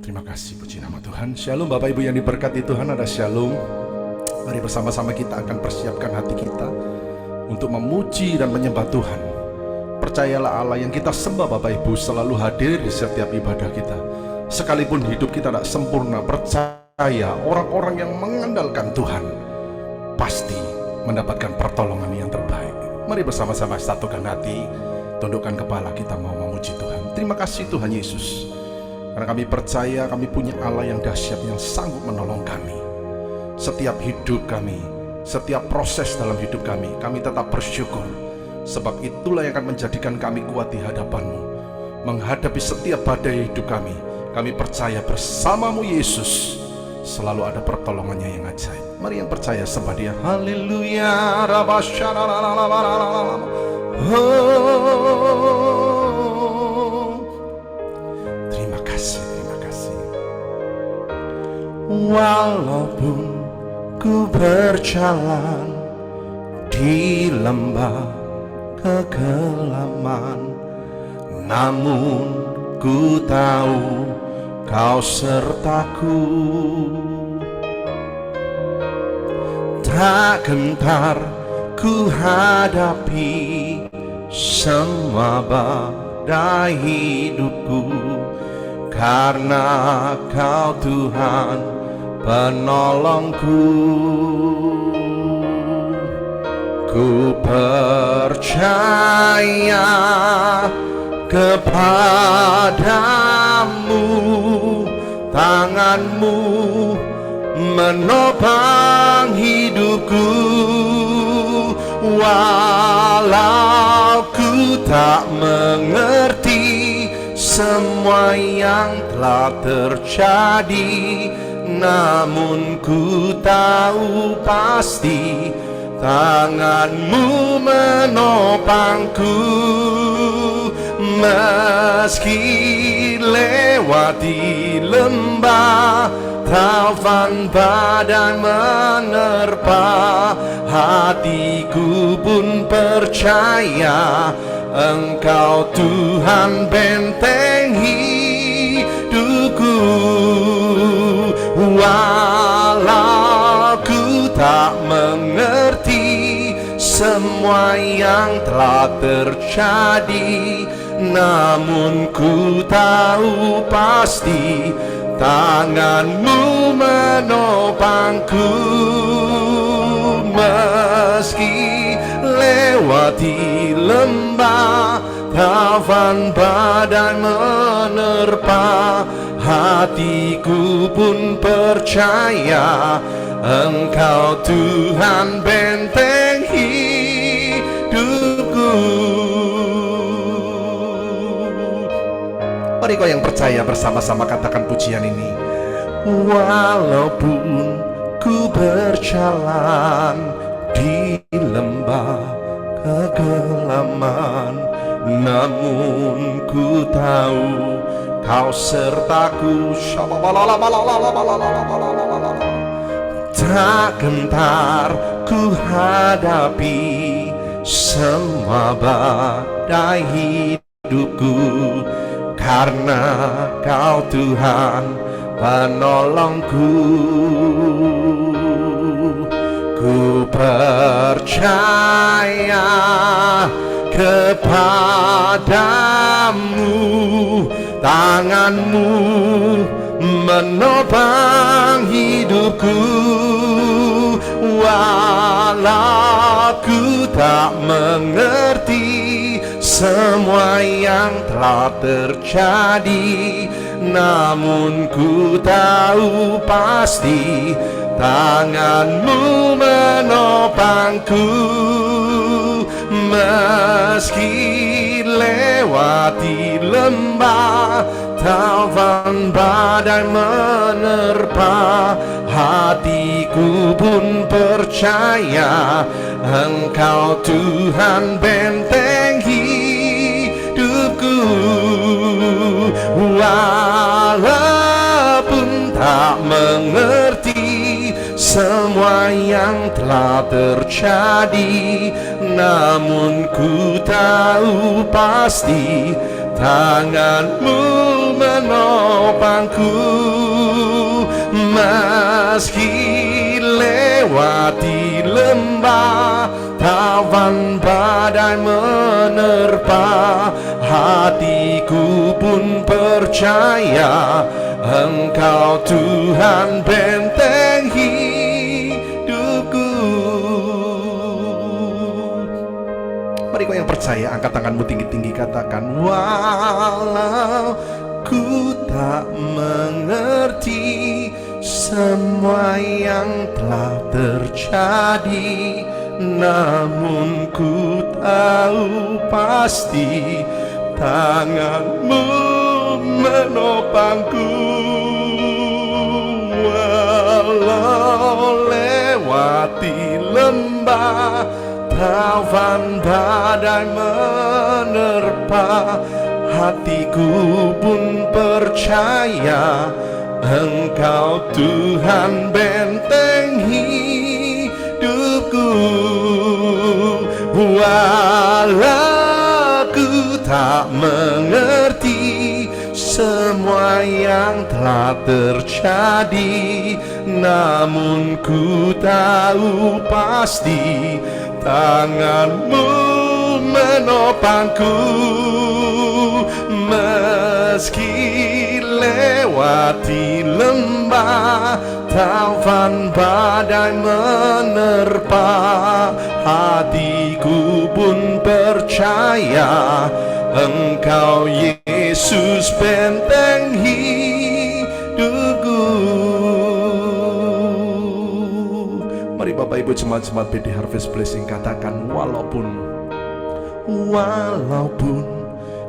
Terima kasih, puji nama Tuhan. Shalom Bapak Ibu yang diberkati Tuhan, ada shalom. Mari bersama-sama kita akan persiapkan hati kita untuk memuji dan menyembah Tuhan. Percayalah Allah yang kita sembah Bapak Ibu selalu hadir di setiap ibadah kita. Sekalipun hidup kita tidak sempurna, percaya orang-orang yang mengandalkan Tuhan pasti mendapatkan pertolongan yang terbaik. Mari bersama-sama satukan hati, tundukkan kepala, kita mau memuji Tuhan. Terima kasih Tuhan Yesus, karena kami percaya kami punya Allah yang dahsyat yang sanggup menolong kami. Setiap hidup kami, setiap proses dalam hidup kami tetap bersyukur. Sebab itulah yang akan menjadikan kami kuat di hadapan-Mu. Menghadapi setiap badai hidup kami percaya bersama-Mu Yesus selalu ada pertolongannya yang ajaib. Mari yang percaya sembah Dia. Haleluya. Terima kasih. Walaupun ku berjalan di lembah kegelapan, namun ku tahu Kau sertaku. Tak gentar ku hadapi semua badai hidupku, karena Kau Tuhan penolongku. Ku percaya kepadamu, tangan-Mu menopang hidupku. Walau ku tak mengerti semua yang telah terjadi, namun ku tahu pasti tangan-Mu menopangku. Meski lewati lembah taufan badai menerpa, hatiku pun percaya Engkau Tuhan benteng hidupku. Walau ku tak mengerti semua yang telah terjadi, namun ku tahu pasti tangan-Mu menopangku. Meski lewati lembah taufan badai menerpa, hatiku pun percaya Engkau Tuhan benteng hidupku. Mari kau yang percaya bersama-sama katakan pujian ini. Walaupun ku berjalan di lembah kegelapan, namun ku tahu Kau sertaku. Tak gentar ku hadapi semua badai hidupku, karena Kau Tuhan penolongku. Ku percaya kepadamu, tangan-Mu menopang hidupku. Walau ku tak mengerti semua yang telah terjadi, namun ku tahu pasti tangan-Mu menopangku. Meski lewati lembah taufan badai menerpa, hatiku pun percaya Engkau Tuhan benteng hidupku. Walaupun tak mengerti semua yang telah terjadi, namun ku tahu pasti tanganmu menopangku, meski lewati lembah tawan badai menerpa, hatiku pun percaya Engkau Tuhan benteng hidupku. Mari kau yang percaya angkat tanganmu tinggi-tinggi, katakan, walau ku tak mengerti semua yang telah terjadi, namun ku tahu pasti tanganmu menopangku. Walau lewati lembah tawan badai menerpa, hatiku pun percaya Engkau Tuhan benteng hidupku. Walau ku tak mengerti semua yang telah terjadi, namun ku tahu pasti tanganmu menopangku, meski lewati lembah tawan badai menerpa, hatiku pun percaya Engkau Yesus benteng hidupku. Mari Bapak Ibu jemaat-jemaat BD Harvest Blessing katakan, walaupun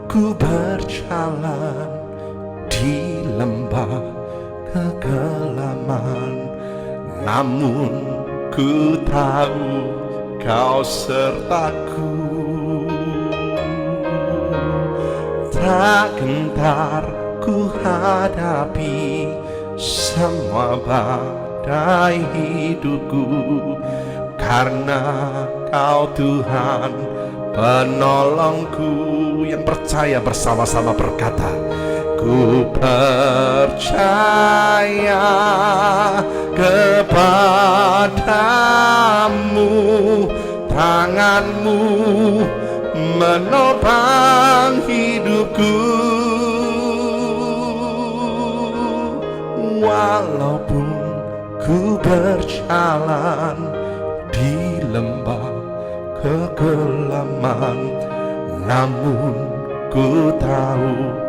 ku berjalan di lembah kegelapan, namun ku tahu Kau sertaku. Tak gentar ku hadapi semua badai hidupku, karena Kau Tuhan penolongku. Yang percaya bersama-sama berkata, ku percaya kepadamu, tanganmu menopang hidupku. Walaupun ku berjalan di lembah kegelapan, namun ku tahu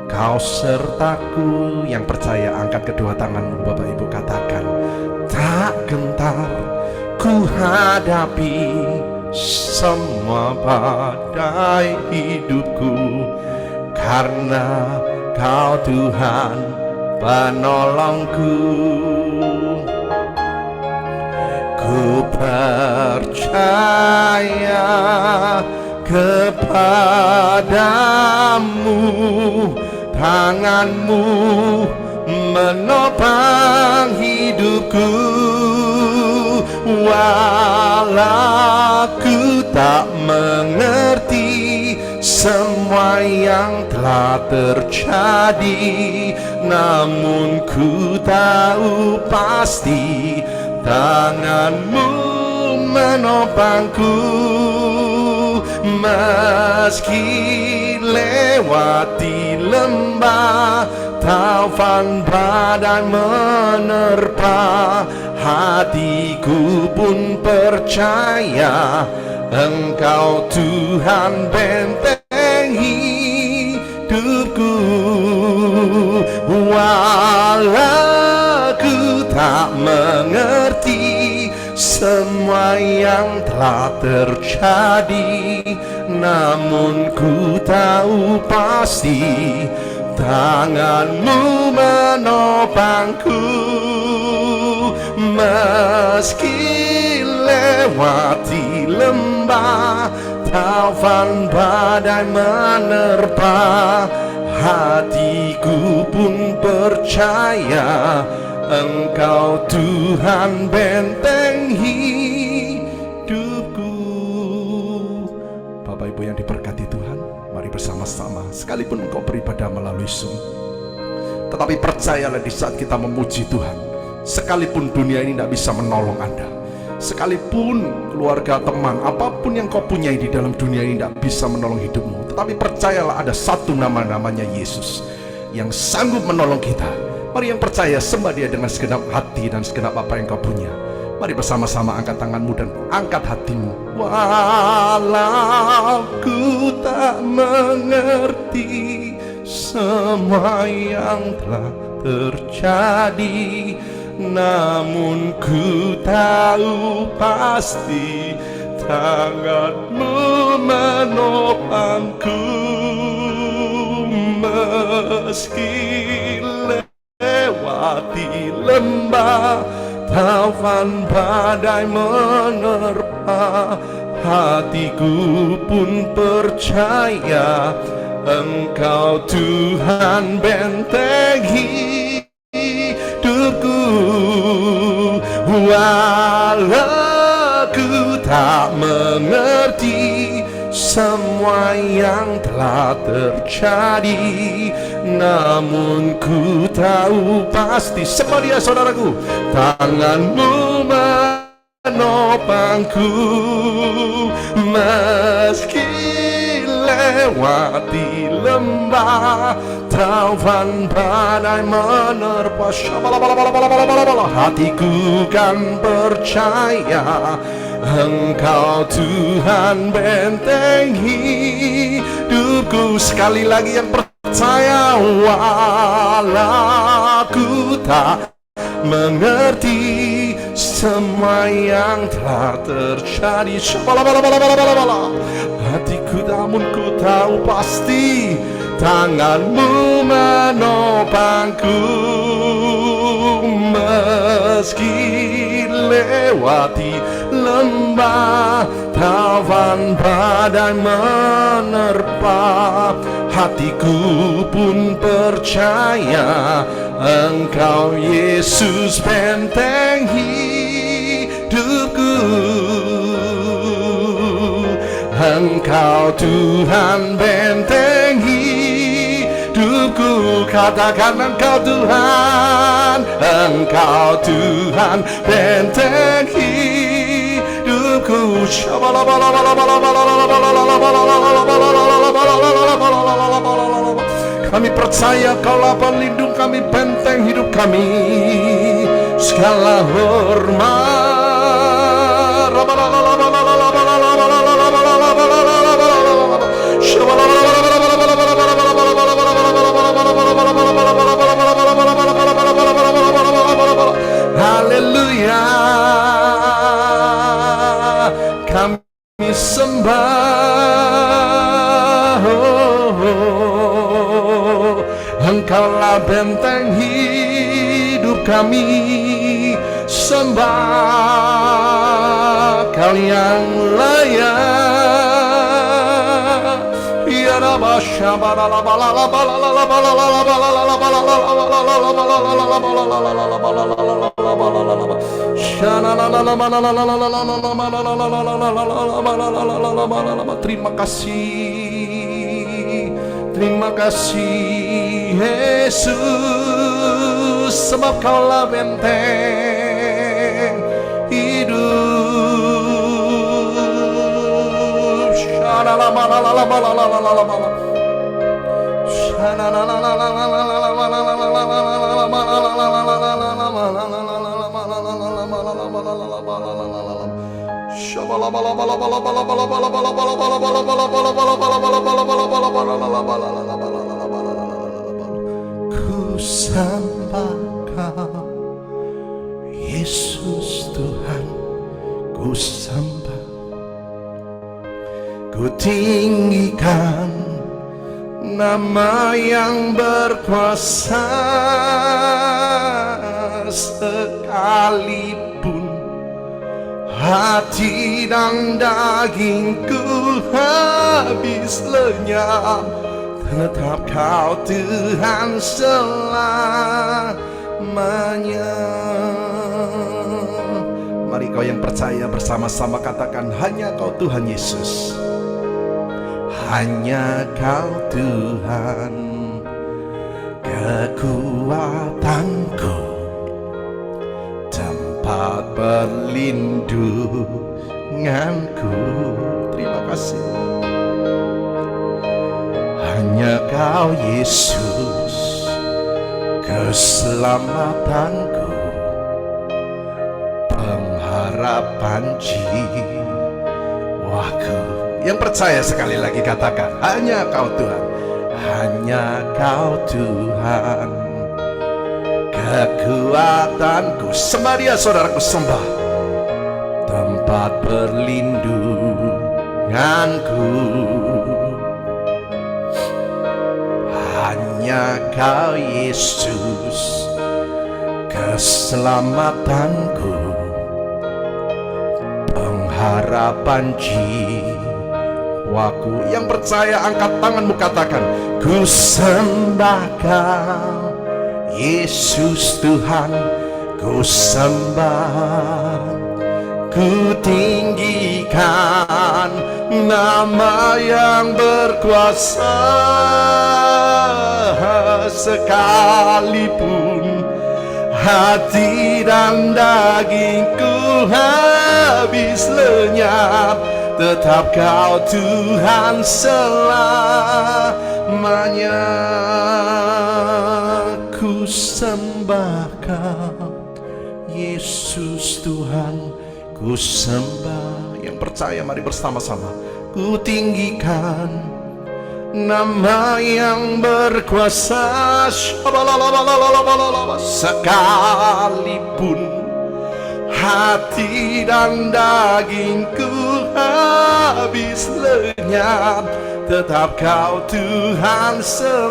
Kau sertaku. Yang percaya angkat kedua tanganmu Bapak Ibu, katakan, tak gentar ku hadapi semua badai hidupku, karena Kau Tuhan penolongku. Ku percaya kepadamu, tanganmu menopang hidupku. Walau ku tak mengerti semua yang telah terjadi, namun ku tahu pasti tanganmu menopangku. Meski lewati lembah tawan badai menerpa, hatiku pun percaya Engkau Tuhan benteng hidupku. Walau ku tak mengerti semua yang telah terjadi, namun ku tahu pasti tanganmu menopangku. Meski lewati lembah tawan badai menerpa, hatiku pun percaya Engkau Tuhan benteng hidupku. Bapak Ibu yang diberkati Tuhan, mari bersama-sama sekali sekalipun engkau beribadah melalui Zoom. Tetapi percayalah, di saat kita memuji Tuhan, sekalipun dunia ini tidak bisa menolong Anda, sekalipun keluarga, teman, apapun yang kau punyai di dalam dunia ini tidak bisa menolong hidupmu, tetapi percayalah ada satu nama, namanya Yesus, yang sanggup menolong kita. Mari yang percaya, sembah Dia dengan segenap hati dan segenap apa yang kau punya. Mari bersama-sama angkat tanganmu dan angkat hatimu. Walau ku tak mengerti semua yang telah terjadi, namun ku tahu pasti tanganmu menopangku. Meski lewati lembah, taufan badai menerpa, hatiku pun percaya Engkau Tuhan benteng hidupku. Walau ku tak mengerti semua yang telah terjadi, namun ku tahu pasti, sembah Dia saudaraku, tanganmu menopangku. Meski lewati lembah, taufan badai menerpa, hatiku kan percaya Engkau Tuhan benteng hidupku. Sekali lagi yang percaya, walau ku tak mengerti semua yang telah terjadi, hatiku namun ku tahu pasti tanganmu menopangku. Meski lewati lembah, taufan badai menerpa, hatiku pun percaya Engkau Yesus benteng hidupku. Engkau Tuhan benteng hidupku. Katakan Engkau Tuhan, Engkau Tuhan benteng hidupku. Kami percaya Kaulah pelindung kami, benteng hidup kami. Segala hormat haleluya, kami sembah. Engkaulah benteng hidup kami, sembah Kau yang layak. Ya Rabba terima kasih, terima kasih Yesus, sebab Kaulah benteng hidup. Ku sembah Kau Yesus Tuhan, ku sembah, ku tinggikan nama yang berkuasa. Sekalipun hati dan dagingku habis lenyap, tetap Kau Tuhan selamanya. Mari kau yang percaya bersama-sama katakan, hanya Kau Tuhan Yesus, hanya Kau Tuhan, kekuatanku, tempat perlindunganku. Terima kasih. Hanya Kau Yesus, keselamatanku, pengharapan jiwaku. Yang percaya sekali lagi katakan, hanya Kau Tuhan, hanya Kau Tuhan, kekuatanku. Sembah Dia saudaraku, sembah. Tempat perlindunganku, hanya Kau Yesus, keselamatanku, pengharapan jiwaku. Yang percaya angkat tanganmu, katakan, ku sembah Kau Yesus Tuhan, ku sembah, ku tinggikan nama yang berkuasa. Sekalipun hati dan dagingku habis lenyap, tetap Kau Tuhan selamanya. Ku sembah Kau Yesus Tuhan, ku sembah. Yang percaya mari bersama-sama, ku tinggikan nama yang berkuasa. Sekalipun hati dan dagingku habis lenyap, tetap Kau Tuhan selamanya.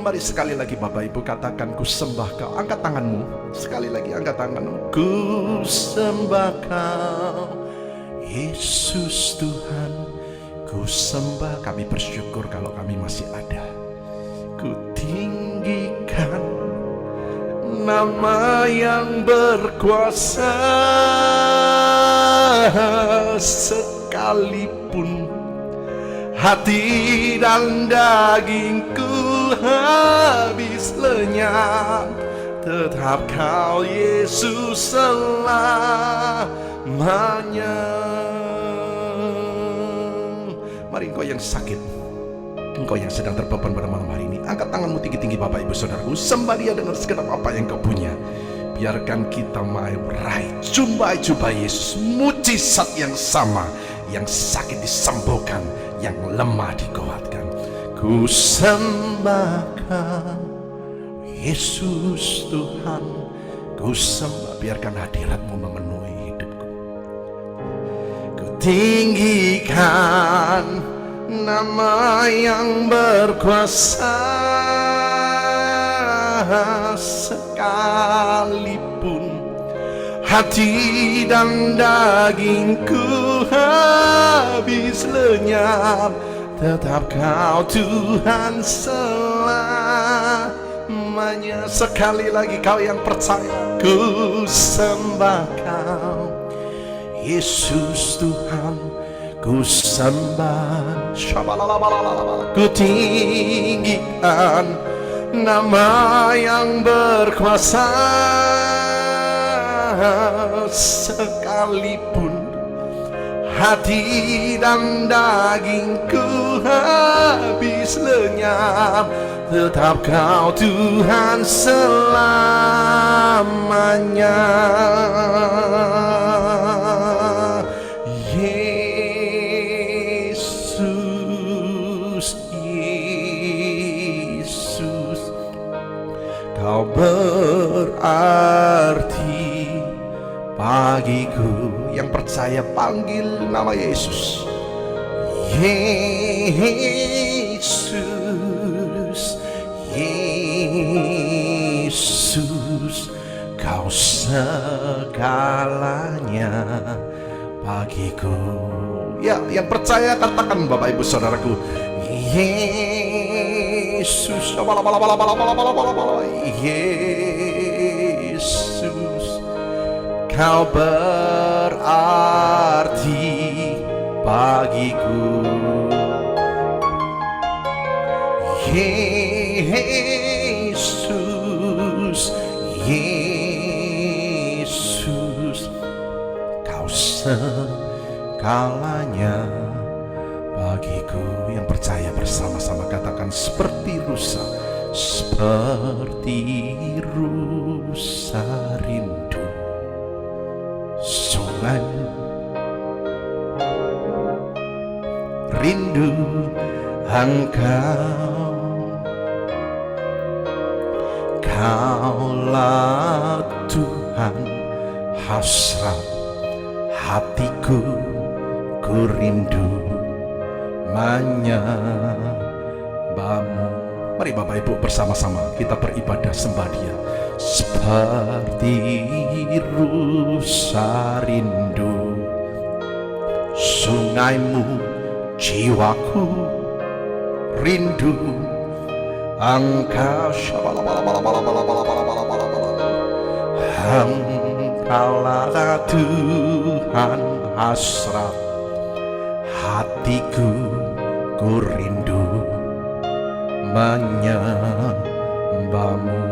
Mari sekali lagi Bapak Ibu katakan, ku sembah Kau. Angkat tanganmu, sekali lagi angkat tanganmu. Ku sembah Kau Yesus Tuhan, ku sembah. Kami bersyukur kalau kami masih ada. Ku tinggikan nama yang berkuasa. Sekalipun hati dan dagingku habis lenyap, tetap Kau Yesus selamanya. Mari engkau yang sakit, engkau yang sedang terbeban pada malam hari ini, angkat tanganmu tinggi-tinggi Bapak Ibu Saudaraku. Sembah Dia dengan segenap apa yang kau punya. Biarkan kita meraih jumpa Yesus, mujizat yang sama, yang sakit disembuhkan, yang lemah dikuatkan. Ku sembah Kau Yesus Tuhan, ku sembah. Biarkan hadirat-Mu memenuhi hidupku. Ku tinggikan nama yang berkuasa. Sekalipun hati dan dagingku habis lenyap, tetap Kau Tuhan selamanya. Sekali lagi kau yang percaya, ku sembah Kau Yesus Tuhan, ku sembah. Ku tinggikan nama yang berkuasa. Sekalipun hati dan dagingku habis lenyap, tetap Kau Tuhan selamanya. Yesus, Kau berarti bagiku. Yang percaya panggil nama Yesus. Yesus, Yesus, Kau segalanya bagiku. Ya, yang percaya katakan Bapak Ibu Saudaraku, Yesus, Yesus, Kau berarti bagiku. Yesus, Yesus, Kau segalanya bagiku. Yang percaya bersama-sama katakan, seperti rusa rindu sungai, rindu Engkau. Kaulah Tuhan hasrat hatiku, ku rindu menyembahmu. Mari Bapak Ibu bersama-sama kita beribadah sembah Dia. Seperti rusa rindu sungaimu, jiwaku rindu Engkau. Engkaulah Tuhan hasrat hatiku, ku rindu menyembahmu.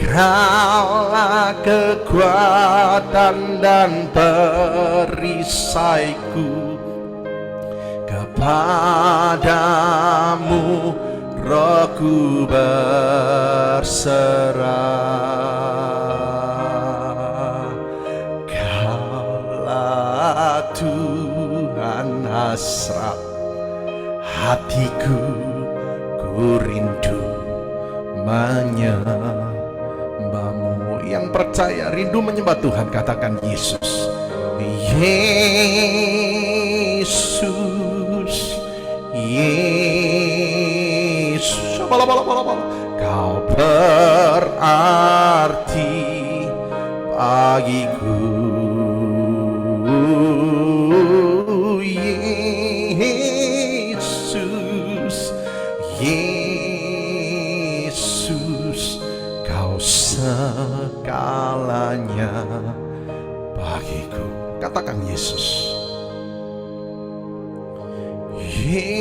Kaulah kekuatan dan perisaiku, kepadamu rohku berserah. Kaulah Tuhan hasrat hatiku, ku rindu menyembahmu. Yang percaya rindu menyembah Tuhan katakan Yesus. Yesus, Yesus, Kau berarti bagiku. Yesus, Yesus, Kau segalanya bagiku. Katakan Yesus. Yesus,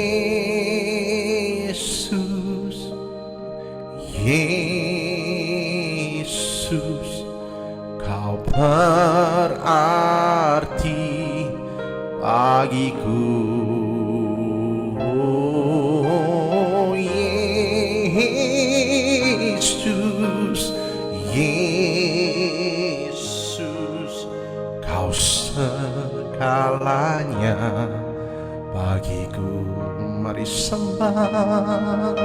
Yesus, Kau berarti bagiku. Yesus, Yesus, Kau segalanya bagiku. Mari sembah.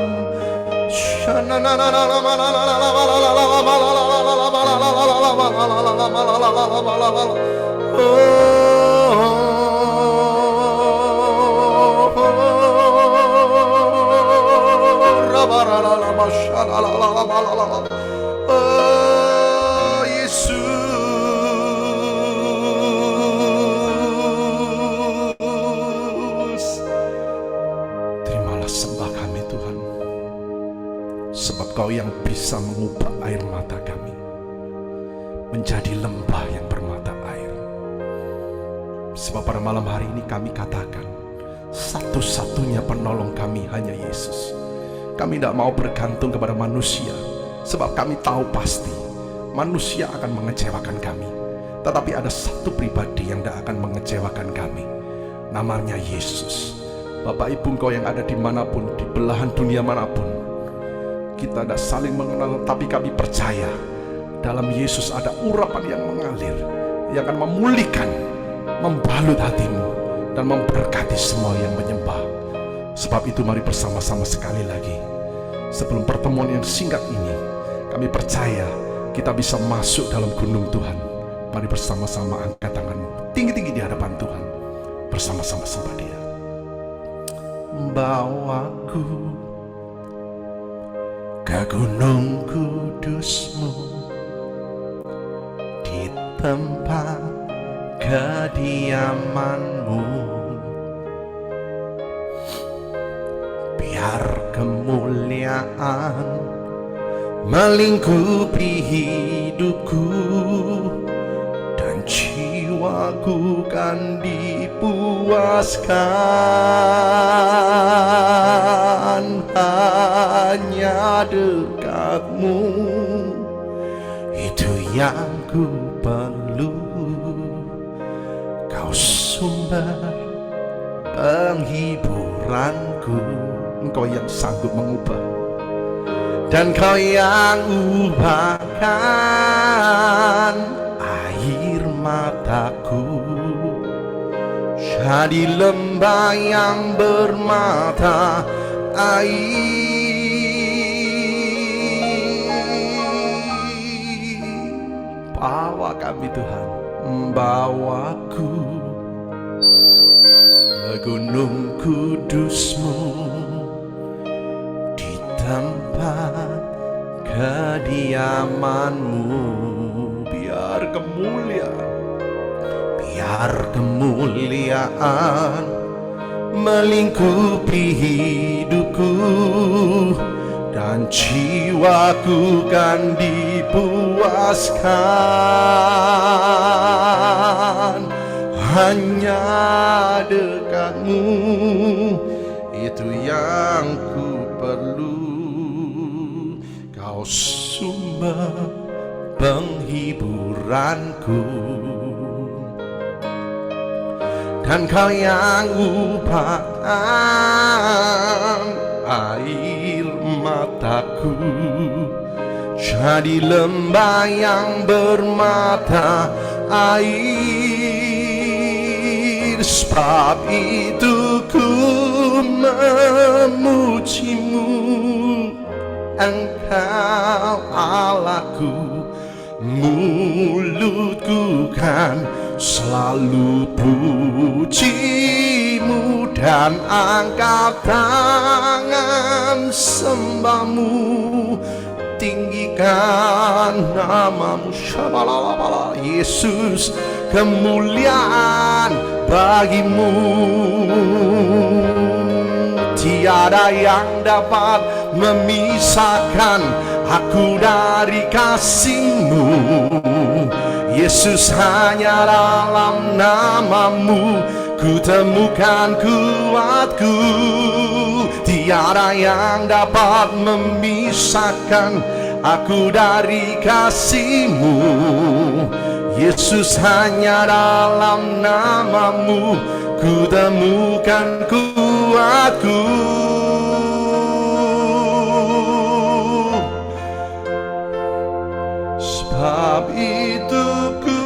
Oh Yesus, terimalah sembah kami Tuhan, sebab Kau yang bisa mengubah air mata kami menjadi lembah yang bermata air. Sebab pada malam hari ini kami katakan, satu-satunya penolong kami hanya Yesus. Kami tidak mau bergantung kepada manusia, sebab kami tahu pasti manusia akan mengecewakan kami. Tetapi ada satu pribadi yang tidak akan mengecewakan kami, namanya Yesus. Bapak Ibu Engkau yang ada dimanapun, di belahan dunia manapun, kita tidak saling mengenal, tapi kami percaya dalam Yesus ada urapan yang mengalir, yang akan memulihkan, membalut hatimu, dan memberkati semua yang menyembah. Sebab itu mari bersama-sama sekali lagi, sebelum pertemuan yang singkat ini, kami percaya kita bisa masuk dalam gunung Tuhan. Mari bersama-sama angkat tanganmu tinggi-tinggi di hadapan Tuhan, bersama-sama sembah Dia. Bawaku ke gunung kudus-Mu, di tempat kediaman-Mu, biar kemuliaan melingkupi hidupku dan jiwa jiwaku kan dipuaskan. Hanya dekatmu, itu yang ku perlu. Kau sumber penghiburanku, Engkau yang sanggup mengubah, dan Kau yang ubahkan air mataku jadi lembah yang bermata air. Bawa kami Tuhan, bawaku ke gunung kudus-Mu, di tempat kediaman-Mu. Biar kemuliaan melingkupi hidupku, dan jiwaku kan dipuaskan. Hanya dekatmu, itu yang ku perlu. Kau sumber penghiburanku, dan Kau yang ubahkan air mataku jadi lembah yang bermata air. Sebab itu ku memuji-Mu, Engkau Allahku. Mulutku kan selalu puji-Mu, dan angkat tangan sembah-Mu. Tinggikan nama-Mu, Shabalala, Yesus. Kemuliaan bagi-Mu, tiada yang dapat memisahkan aku dari kasih-Mu. Yesus, hanya dalam nama-Mu ku temukan kuatku. Tiada yang dapat memisahkan aku dari kasih-Mu. Yesus, hanya dalam nama-Mu ku temukan kuatku. Sebab itu ku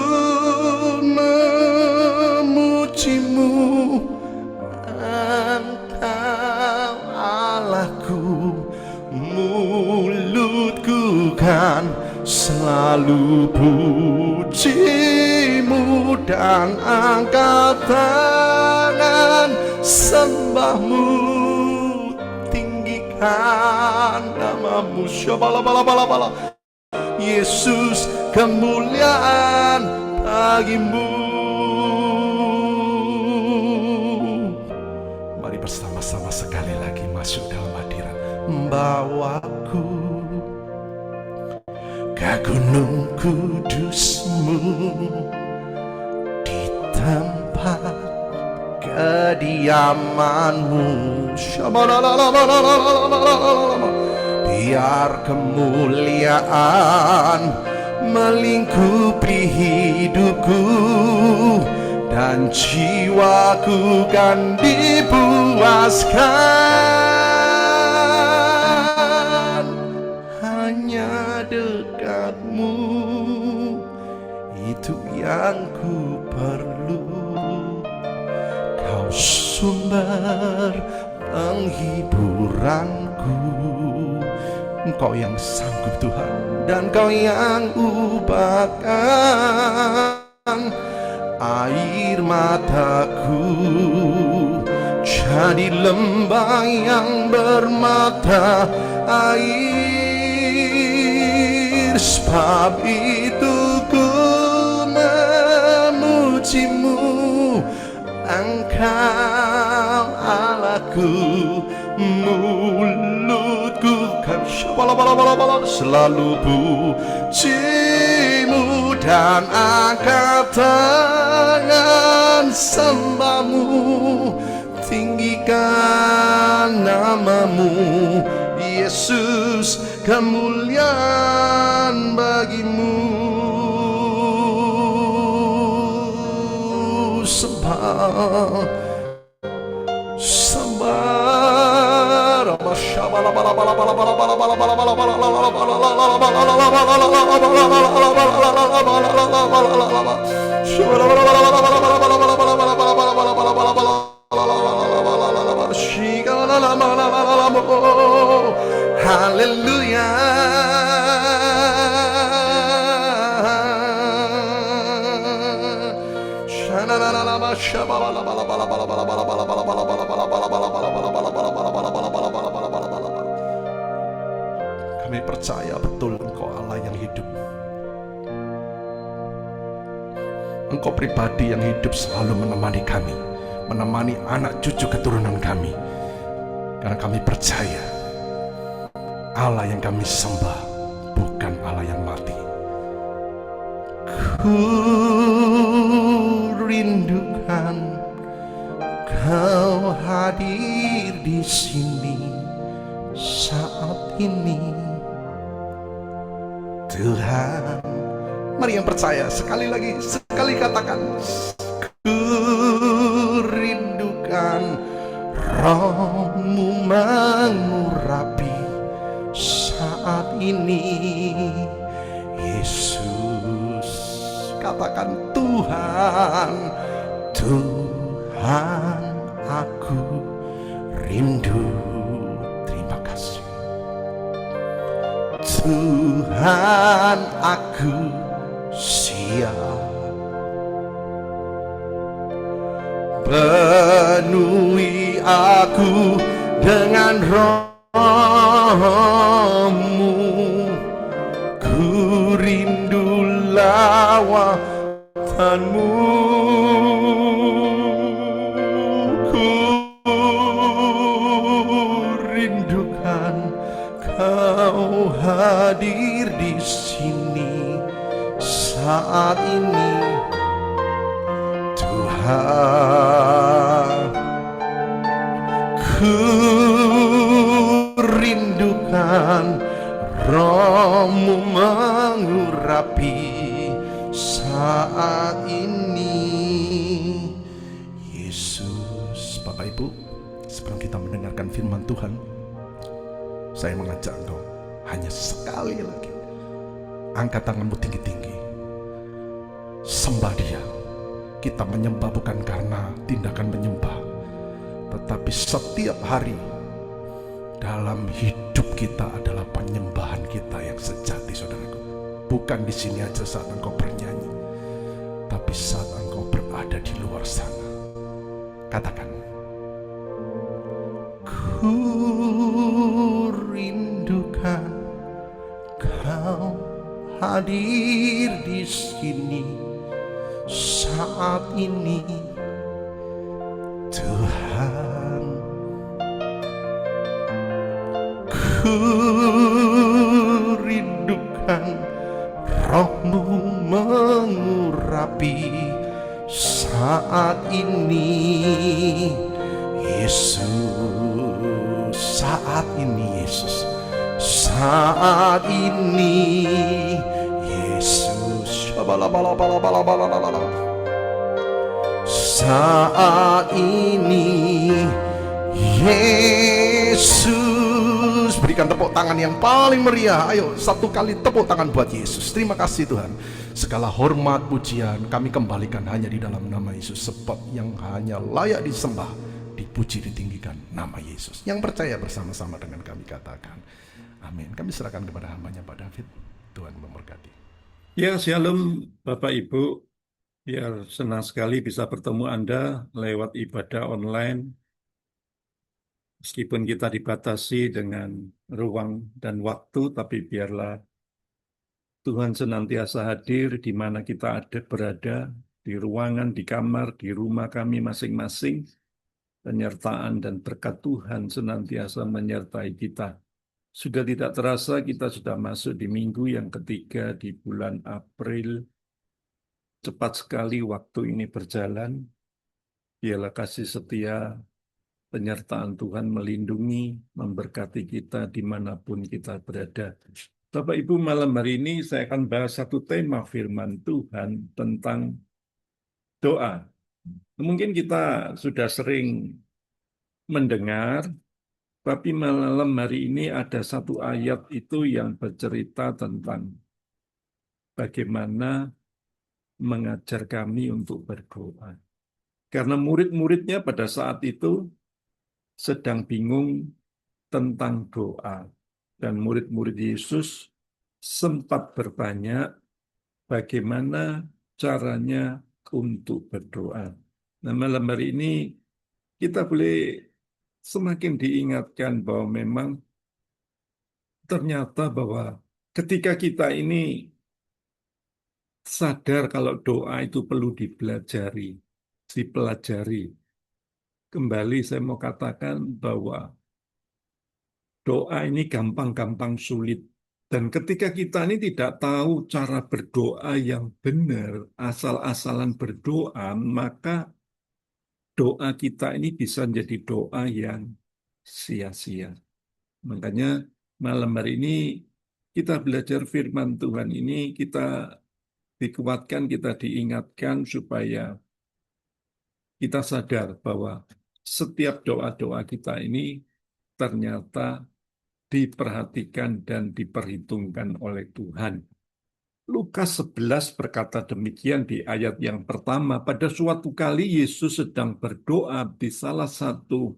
memuji-Mu, Engkau Allahku. Mulutku kan selalu puji-Mu, dan angkat tangan sembah-Mu. Tinggikan nama-Mu, Shabalala, Yesus. Kemuliaan bagi-Mu. Mari bersama-sama sekali lagi masuk dalam hadirat. Bawaku ke gunung kudus-Mu, di tempat kediaman-Mu. Biar kemuliaan melingkupi hidupku, dan jiwaku kan dipuaskan. Hanya dekat-Mu, itu yang ku perlu. Kau sumber penghiburanku, Engkau yang sanggup Tuhan, dan Kau yang ubahkan air mataku jadi lembah yang bermata air. Sebab itu ku memuji-Mu, Engkau Allahku. Mulutku kan selalu puji-Mu, dan angkat tangan sembahmu, tinggikan namamu, Yesus, kemuliaan bagimu. Sembah, sembah, haleluya. Kami percaya betul Engkau Allah yang hidup. Engkau pribadi yang hidup selalu menemani kami, menemani anak cucu keturunan kami. Karena kami percaya Allah yang kami sembah bukan Allah yang mati. Ku rindukan Kau hadir di sini saat ini, Tuhan. Mari yang percaya sekali lagi, sekali katakan, ku rindukan Roh-Mu mengurapi saat ini, Yesus. Katakan, Tuhan, Tuhan, aku rindu. Terima kasih Tuhan, aku siap. Penuhi aku dengan Roh-Mu, ku rindu lawatan-Mu, ku rindukan Kau hadir di sini saat ini, Tuhan. Ku rindukan Roh-Mu mengurapi saat ini, Yesus. Bapak Ibu, sebelum kita mendengarkan firman Tuhan, saya mengajak engkau hanya sekali lagi, angkat tanganmu tinggi-tinggi, sembah Dia. Kita menyembah bukan karena tindakan menyembah, tetapi setiap hari dalam hidup kita adalah penyembahan kita yang sejati, saudaraku. Bukan di sini aja saat engkau bernyanyi, tapi saat engkau berada di luar sana. Katakan, ku rindukan Kau hadir di sini saat ini, Tuhan. Ku rindukan Roh-Mu mengurapi saat ini, Yesus. Saat ini, Yesus. Saat ini, Yesus. Saat ini, Yesus. Berikan tepuk tangan yang paling meriah. Ayo, satu kali tepuk tangan buat Yesus. Terima kasih Tuhan. Segala hormat pujian kami kembalikan hanya di dalam nama Yesus, sebab yang hanya layak disembah, dipuji, ditinggikan nama Yesus. Yang percaya bersama-sama dengan kami katakan amin. Kami serahkan kepada hambanya Pak David. Tuhan memberkati. Ya, shalom Bapak Ibu. Biar senang sekali bisa bertemu Anda lewat ibadah online. Meskipun kita dibatasi dengan ruang dan waktu, tapi biarlah Tuhan senantiasa hadir di mana kita berada, di ruangan, di kamar, di rumah kami masing-masing. Penyertaan dan berkat Tuhan senantiasa menyertai kita. Sudah tidak terasa kita sudah masuk di minggu yang ketiga di bulan April. Cepat sekali waktu ini berjalan. Biarlah kasih setia, penyertaan Tuhan melindungi, memberkati kita dimanapun kita berada. Bapak Ibu, malam hari ini saya akan bahas satu tema firman Tuhan tentang doa. Mungkin kita sudah sering mendengar, tapi malam hari ini ada satu ayat itu yang bercerita tentang bagaimana mengajar kami untuk berdoa. Karena murid-muridnya pada saat itu sedang bingung tentang doa. Dan murid-murid Yesus sempat bertanya bagaimana caranya untuk berdoa. Nah, malam hari ini kita boleh semakin diingatkan bahwa memang ternyata bahwa ketika kita ini sadar kalau doa itu perlu dipelajari. Kembali saya mau katakan bahwa doa ini gampang-gampang sulit. Dan ketika kita ini tidak tahu cara berdoa yang benar, asal-asalan berdoa, maka doa kita ini bisa menjadi doa yang sia-sia. Makanya malam hari ini kita belajar firman Tuhan ini, kita dikuatkan, kita diingatkan supaya kita sadar bahwa setiap doa-doa kita ini ternyata diperhatikan dan diperhitungkan oleh Tuhan. Lukas 11 berkata demikian di ayat yang pertama. Pada suatu kali Yesus sedang berdoa di salah satu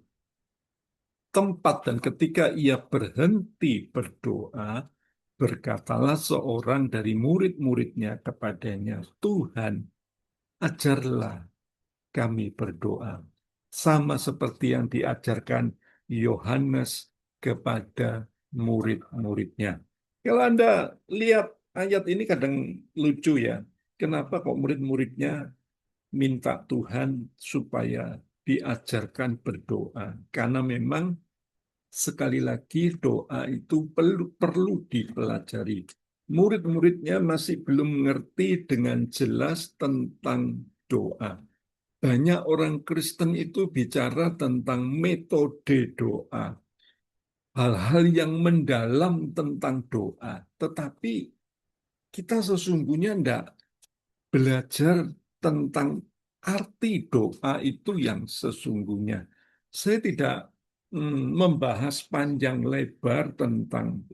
tempat dan ketika ia berhenti berdoa, berkatalah seorang dari murid-muridnya kepadanya, Tuhan, ajarlah kami berdoa, sama seperti yang diajarkan Yohanes kepada murid-muridnya. Kalau Anda lihat ayat ini kadang lucu ya, kenapa kok murid-muridnya minta Tuhan supaya diajarkan berdoa? Karena memang sekali lagi doa itu perlu dipelajari. Murid-muridnya masih belum mengerti dengan jelas tentang doa. Banyak orang Kristen itu bicara tentang metode doa, hal-hal yang mendalam tentang doa, tetapi kita sesungguhnya tidak belajar tentang arti doa itu yang sesungguhnya. Saya tidak membahas panjang lebar tentang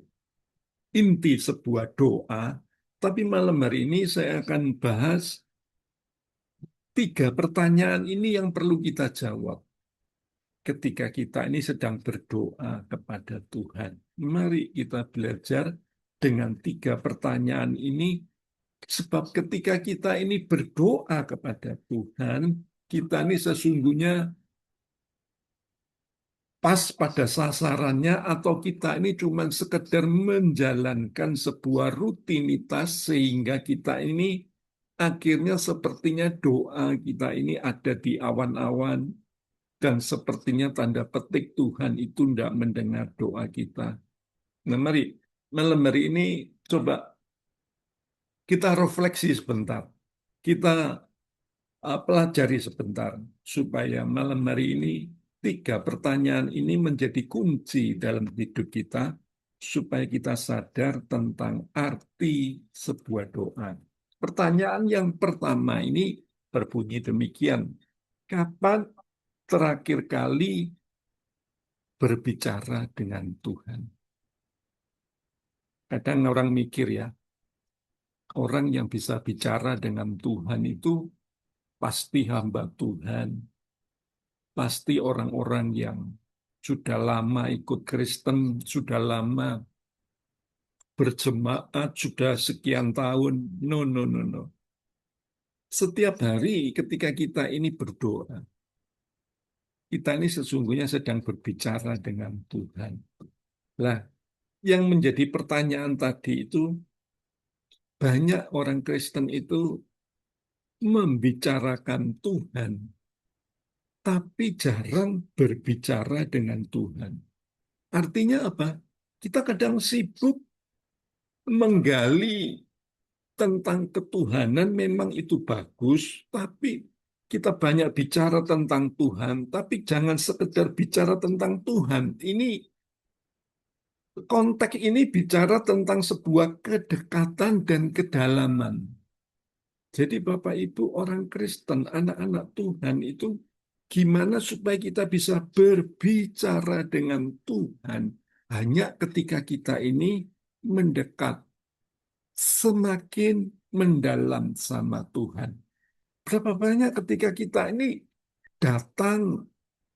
inti sebuah doa, tapi malam hari ini saya akan bahas 3 pertanyaan ini yang perlu kita jawab ketika kita ini sedang berdoa kepada Tuhan. Mari kita belajar dengan 3 pertanyaan ini, sebab ketika kita ini berdoa kepada Tuhan, kita ini sesungguhnya pas pada sasarannya atau kita ini cuma sekedar menjalankan sebuah rutinitas sehingga kita ini akhirnya sepertinya doa kita ini ada di awan-awan dan sepertinya tanda petik Tuhan itu tidak mendengar doa kita. Nah, mari malam hari ini coba kita refleksi sebentar. Kita pelajari sebentar supaya malam hari ini 3 pertanyaan ini menjadi kunci dalam hidup kita supaya kita sadar tentang arti sebuah doa. Pertanyaan yang pertama ini berbunyi demikian. Kapan terakhir kali berbicara dengan Tuhan? Kadang orang mikir ya, orang yang bisa bicara dengan Tuhan itu pasti hamba Tuhan, pasti orang-orang yang sudah lama ikut Kristen, sudah lama berjemaat, sudah sekian tahun. No, no, no, no. Setiap hari ketika kita ini berdoa, kita ini sesungguhnya sedang berbicara dengan Tuhan. Lah, yang menjadi pertanyaan tadi itu, banyak orang Kristen itu membicarakan Tuhan, tapi jarang berbicara dengan Tuhan. Artinya apa? Kita kadang sibuk menggali tentang ketuhanan, memang itu bagus, tapi kita banyak bicara tentang Tuhan, tapi jangan sekedar bicara tentang Tuhan. Ini konteks ini bicara tentang sebuah kedekatan dan kedalaman. Jadi Bapak Ibu orang Kristen, anak-anak Tuhan itu gimana supaya kita bisa berbicara dengan Tuhan hanya ketika kita ini mendekat, semakin mendalam sama Tuhan. Berapa banyak ketika kita ini datang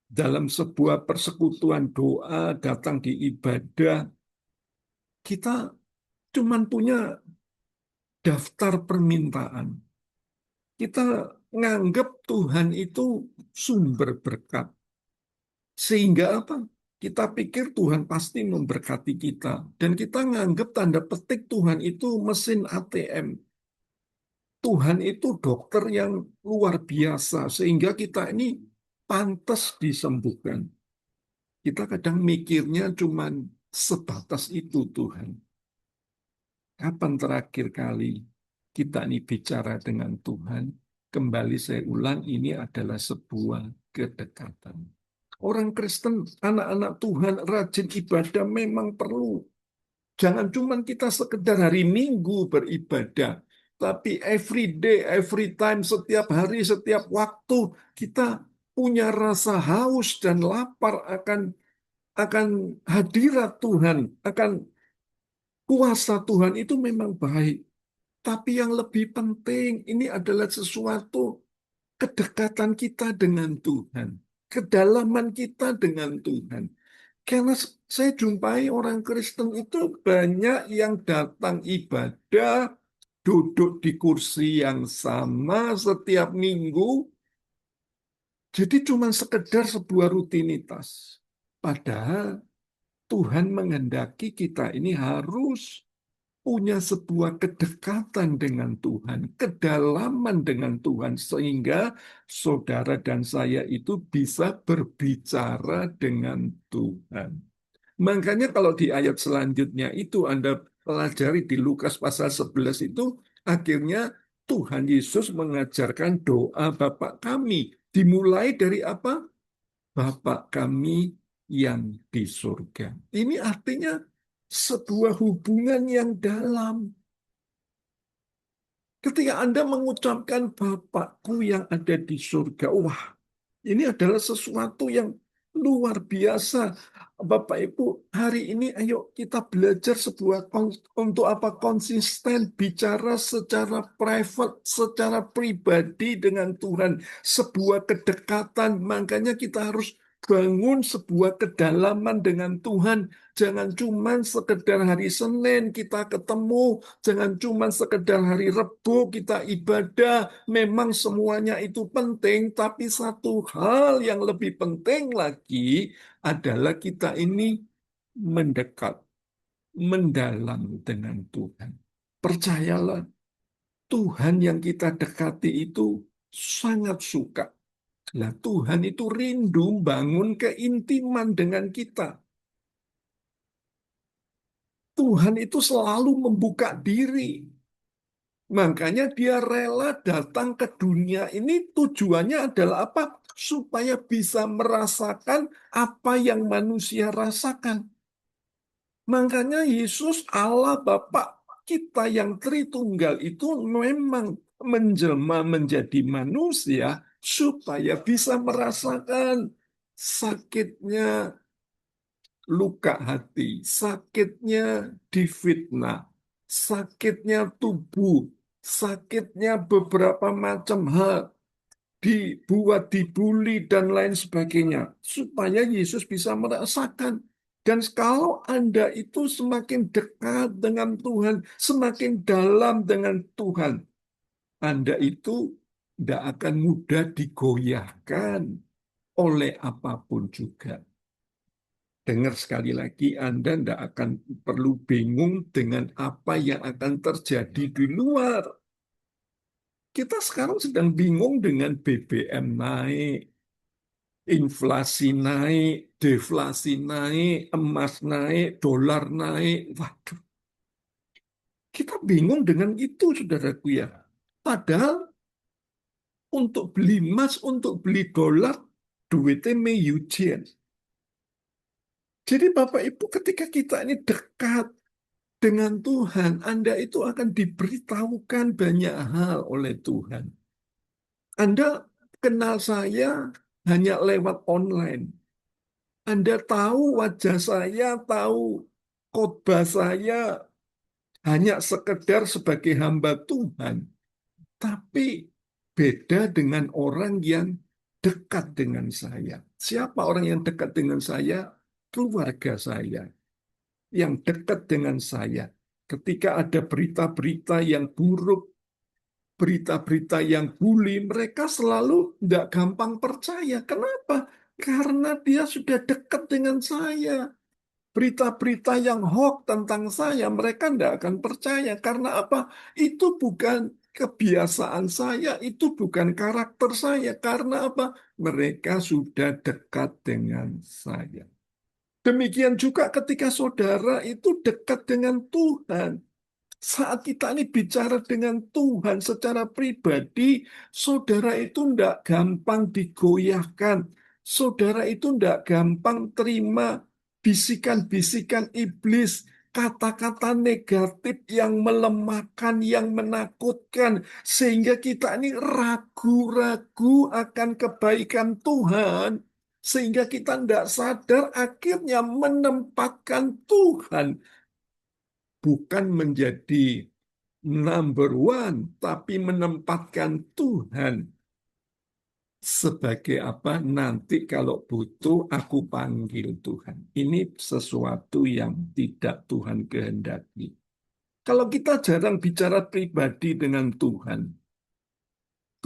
dalam sebuah persekutuan doa, datang di ibadah, kita cuman punya daftar permintaan. Kita nganggap Tuhan itu sumber berkat. Sehingga apa? Kita pikir Tuhan pasti memberkati kita. Dan kita nganggap tanda petik Tuhan itu mesin ATM. Tuhan itu dokter yang luar biasa. Sehingga kita ini pantas disembuhkan. Kita kadang mikirnya cuman sebatas itu Tuhan. Kapan terakhir kali kita ini bicara dengan Tuhan? Kembali saya ulang, ini adalah sebuah kedekatan. Orang Kristen, anak-anak Tuhan, rajin ibadah memang perlu. Jangan cuma kita sekedar hari Minggu beribadah, tapi every day, every time, setiap hari, setiap waktu, kita punya rasa haus dan lapar akan hadirat Tuhan, akan kuasa Tuhan itu memang baik. Tapi yang lebih penting, ini adalah sesuatu kedekatan kita dengan Tuhan. Kedalaman kita dengan Tuhan. Karena saya jumpai orang Kristen itu banyak yang datang ibadah, duduk di kursi yang sama setiap minggu, jadi cuma sekedar sebuah rutinitas. Padahal Tuhan menghendaki kita ini harus punya sebuah kedekatan dengan Tuhan, kedalaman dengan Tuhan, sehingga saudara dan saya itu bisa berbicara dengan Tuhan. Makanya kalau di ayat selanjutnya itu Anda pelajari di Lukas pasal 11 itu, akhirnya Tuhan Yesus mengajarkan doa Bapa kami. Dimulai dari apa? Bapa kami yang di surga. Ini artinya sebuah hubungan yang dalam. Ketika Anda mengucapkan Bapakku yang ada di surga, wah, ini adalah sesuatu yang luar biasa. Bapak Ibu, hari ini ayo kita belajar sebuah untuk apa konsisten bicara secara private, secara pribadi dengan Tuhan, sebuah kedekatan. Makanya kita harus bangun sebuah kedalaman dengan Tuhan. Jangan cuma sekedar hari Senin kita ketemu, jangan cuma sekedar hari Rebo kita ibadah. Memang semuanya itu penting, tapi satu hal yang lebih penting lagi adalah kita ini mendekat, mendalam dengan Tuhan. Percayalah, Tuhan yang kita dekati itu sangat suka. Nah, Tuhan itu rindu bangun keintiman dengan kita. Tuhan itu selalu membuka diri. Makanya dia rela datang ke dunia ini tujuannya adalah apa? Supaya bisa merasakan apa yang manusia rasakan. Makanya Yesus Allah Bapa kita yang Tritunggal itu memang menjelma menjadi manusia supaya bisa merasakan sakitnya luka hati, sakitnya difitnah, sakitnya tubuh, sakitnya beberapa macam hal, dibuat dibully dan lain sebagainya, supaya Yesus bisa merasakan. Dan kalau Anda itu semakin dekat dengan Tuhan, semakin dalam dengan Tuhan, Anda itu tidak akan mudah digoyahkan oleh apapun juga. Dengar sekali lagi, Anda tidak akan perlu bingung dengan apa yang akan terjadi di luar. Kita sekarang sedang bingung dengan BBM naik, inflasi naik, deflasi naik, emas naik, dolar naik. Waduh, kita bingung dengan itu, saudaraku ya. Padahal untuk beli emas, untuk beli dolar, duitnya meyujen. Jadi Bapak Ibu, ketika kita ini dekat dengan Tuhan, Anda itu akan diberitahukan banyak hal oleh Tuhan. Anda kenal saya hanya lewat online. Anda tahu wajah saya, tahu khotbah saya hanya sekedar sebagai hamba Tuhan. Tapi beda dengan orang yang dekat dengan saya. Siapa orang yang dekat dengan saya? Keluarga saya. Yang dekat dengan saya. Ketika ada berita-berita yang buruk, berita-berita yang bully, mereka selalu tidak gampang percaya. Kenapa? Karena dia sudah dekat dengan saya. Berita-berita yang hoax tentang saya, mereka tidak akan percaya. Karena apa? Itu bukan kebiasaan saya, itu bukan karakter saya. Karena apa? Mereka sudah dekat dengan saya. Demikian juga ketika saudara itu dekat dengan Tuhan. Saat kita ini bicara dengan Tuhan secara pribadi, saudara itu tidak gampang digoyahkan. Saudara itu tidak gampang terima bisikan-bisikan iblis, kata-kata negatif yang melemahkan, yang menakutkan, sehingga kita ini ragu-ragu akan kebaikan Tuhan, sehingga kita tidak sadar akhirnya menempatkan Tuhan bukan menjadi number one, tapi menempatkan Tuhan sebagai apa? Nanti kalau butuh aku panggil Tuhan. Ini sesuatu yang tidak Tuhan kehendaki. Kalau kita jarang bicara pribadi dengan Tuhan,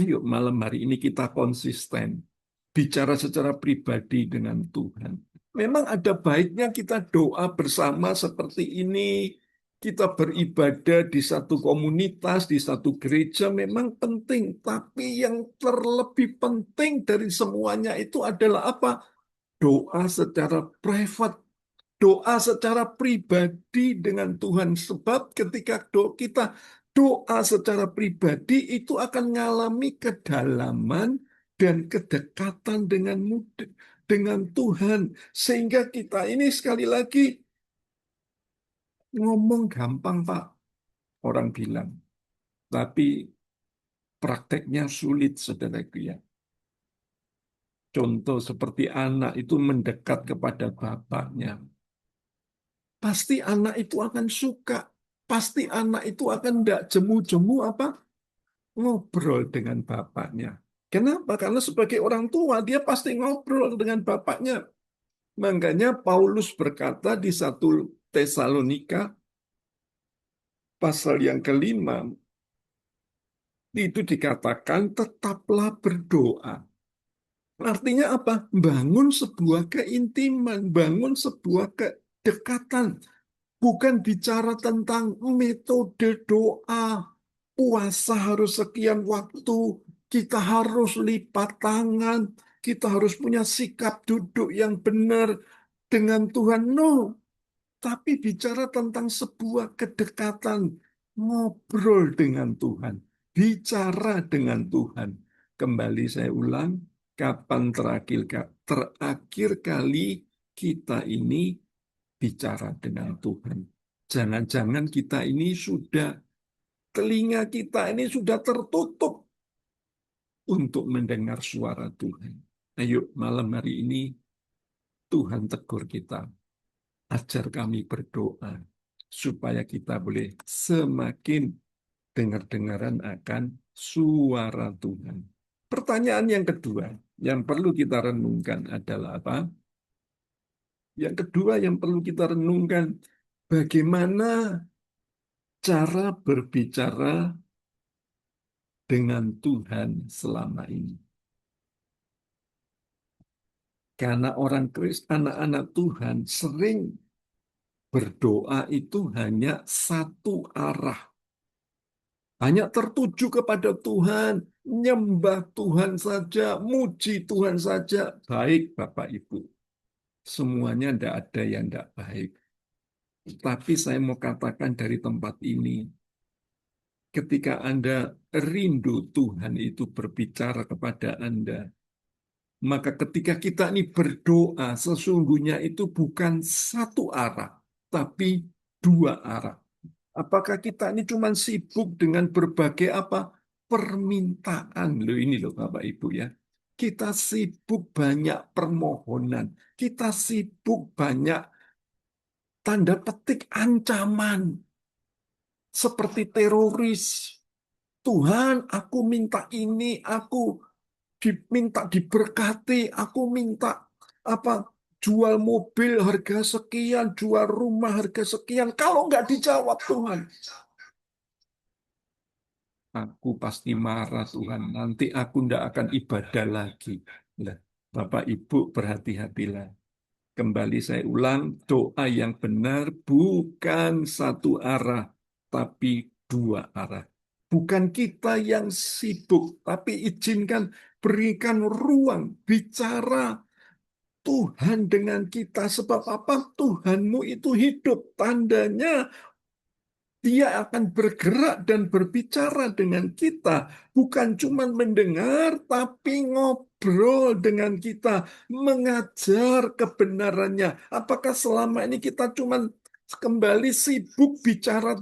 yuk malam hari ini kita konsisten bicara secara pribadi dengan Tuhan. Memang ada baiknya kita doa bersama seperti ini, kita beribadah di satu komunitas, di satu gereja memang penting. Tapi yang terlebih penting dari semuanya itu adalah apa? Doa secara private, doa secara pribadi dengan Tuhan. Sebab ketika kita doa secara pribadi itu akan mengalami kedalaman dan kedekatan dengan Tuhan. Sehingga kita ini sekali lagi ngomong gampang, Pak. Orang bilang. Tapi prakteknya sulit, saudaraku ya. Contoh seperti anak itu mendekat kepada bapaknya. Pasti anak itu akan suka. Pasti anak itu akan tidak jemu-jemu apa? Ngobrol dengan bapaknya. Kenapa? Karena sebagai orang tua, dia pasti ngobrol dengan bapaknya. Makanya Paulus berkata di 1 Tesalonika pasal yang kelima, itu dikatakan tetaplah berdoa. Artinya apa? Bangun sebuah keintiman, bangun sebuah kedekatan. Bukan bicara tentang metode doa, puasa harus sekian waktu, kita harus lipat tangan, kita harus punya sikap duduk yang benar dengan Tuhan. No, tapi bicara tentang sebuah kedekatan, ngobrol dengan Tuhan, bicara dengan Tuhan. Kembali saya ulang, kapan terakhir kali kita ini bicara dengan Tuhan? Jangan-jangan kita ini sudah, telinga kita ini sudah tertutup untuk mendengar suara Tuhan. Ayo malam hari ini Tuhan tegur kita. Ajar kami berdoa supaya kita boleh semakin dengar-dengaran akan suara Tuhan. Pertanyaan yang kedua yang perlu kita renungkan adalah apa? Yang kedua yang perlu kita renungkan, bagaimana cara berbicara dengan Tuhan selama ini. Karena orang Kristen, anak-anak Tuhan sering berdoa itu hanya satu arah. Hanya tertuju kepada Tuhan, nyembah Tuhan saja, muji Tuhan saja. Baik Bapak Ibu, semuanya tidak ada yang tidak baik. Tapi saya mau katakan dari tempat ini, ketika Anda rindu Tuhan itu berbicara kepada Anda, maka ketika kita ini berdoa, sesungguhnya itu bukan satu arah, tapi dua arah. Apakah kita ini cuma sibuk dengan berbagai apa? Permintaan. Loh ini loh Bapak Ibu ya. Kita sibuk banyak permohonan. Kita sibuk banyak tanda petik ancaman. Seperti teroris. Tuhan, aku minta ini, aku diminta diberkati, aku minta apa? Jual mobil harga sekian, jual rumah harga sekian. Kalau nggak dijawab Tuhan, aku pasti marah Tuhan. Nanti aku tidak akan ibadah lagi. Nah, Bapak Ibu berhati-hatilah. Kembali saya ulang, doa yang benar bukan satu arah, tapi dua arah. Bukan kita yang sibuk, tapi izinkan, berikan ruang, bicara Tuhan dengan kita. Sebab apa? Tuhanmu itu hidup. Tandanya dia akan bergerak dan berbicara dengan kita, bukan cuma mendengar, tapi ngobrol dengan kita, mengajar kebenarannya. Apakah selama ini kita cuma kembali sibuk bicara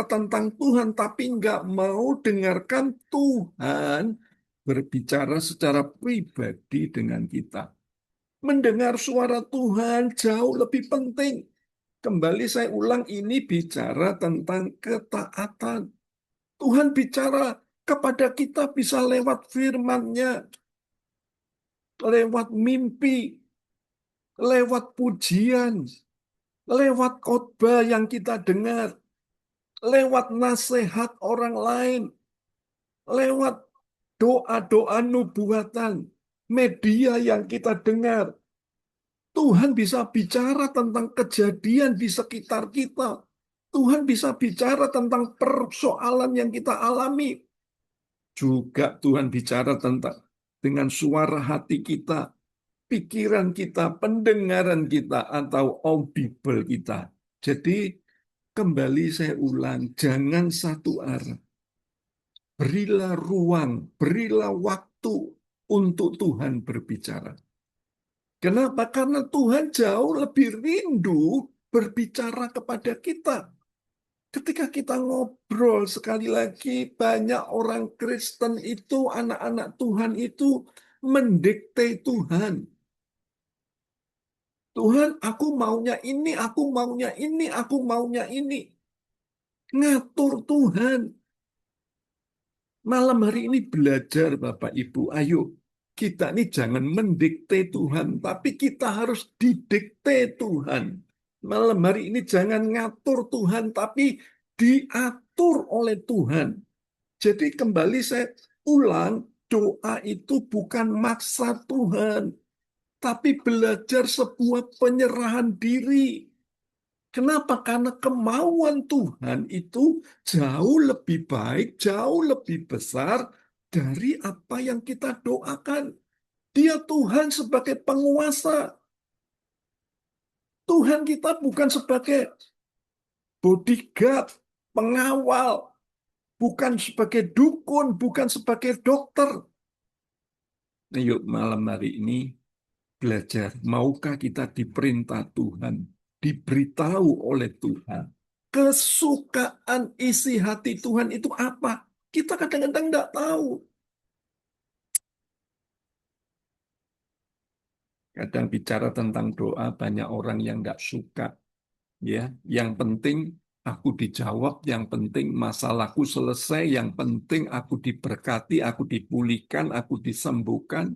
tentang Tuhan, tapi nggak mau dengarkan Tuhan berbicara secara pribadi dengan kita. Mendengar suara Tuhan jauh lebih penting. Kembali saya ulang, ini bicara tentang ketaatan. Tuhan bicara kepada kita bisa lewat firman-Nya, lewat mimpi, lewat pujian, lewat khotbah yang kita dengar, lewat nasihat orang lain, lewat doa-doa nubuatan, media yang kita dengar. Tuhan bisa bicara tentang kejadian di sekitar kita. Tuhan bisa bicara tentang persoalan yang kita alami. Juga Tuhan bicara tentang dengan suara hati kita, pikiran kita, pendengaran kita, atau audible kita. Jadi kembali saya ulang, jangan satu arah. Berilah ruang, berilah waktu untuk Tuhan berbicara. Kenapa? Karena Tuhan jauh lebih rindu berbicara kepada kita. Ketika kita ngobrol, sekali lagi banyak orang Kristen itu, anak-anak Tuhan itu mendikte Tuhan. Tuhan, aku maunya ini, aku maunya ini, aku maunya ini. Ngatur Tuhan. Malam hari ini belajar Bapak Ibu, ayo kita ini jangan mendikte Tuhan, tapi kita harus didikte Tuhan. Malam hari ini jangan ngatur Tuhan, tapi diatur oleh Tuhan. Jadi kembali saya ulang, doa itu bukan maksa Tuhan, tapi belajar sebuah penyerahan diri. Kenapa? Karena kemauan Tuhan itu jauh lebih baik, jauh lebih besar dari apa yang kita doakan. Dia Tuhan sebagai penguasa. Tuhan kita bukan sebagai bodyguard, pengawal, bukan sebagai dukun, bukan sebagai dokter. Nah, yuk malam hari ini belajar. Maukah kita diperintah Tuhan, diberitahu oleh Tuhan? Kesukaan isi hati Tuhan itu apa? Kita kadang-kadang tidak tahu. Kadang bicara tentang doa, banyak orang yang nggak suka. Ya, yang penting aku dijawab, yang penting masalahku selesai, yang penting aku diberkati, aku dipulihkan, aku disembuhkan.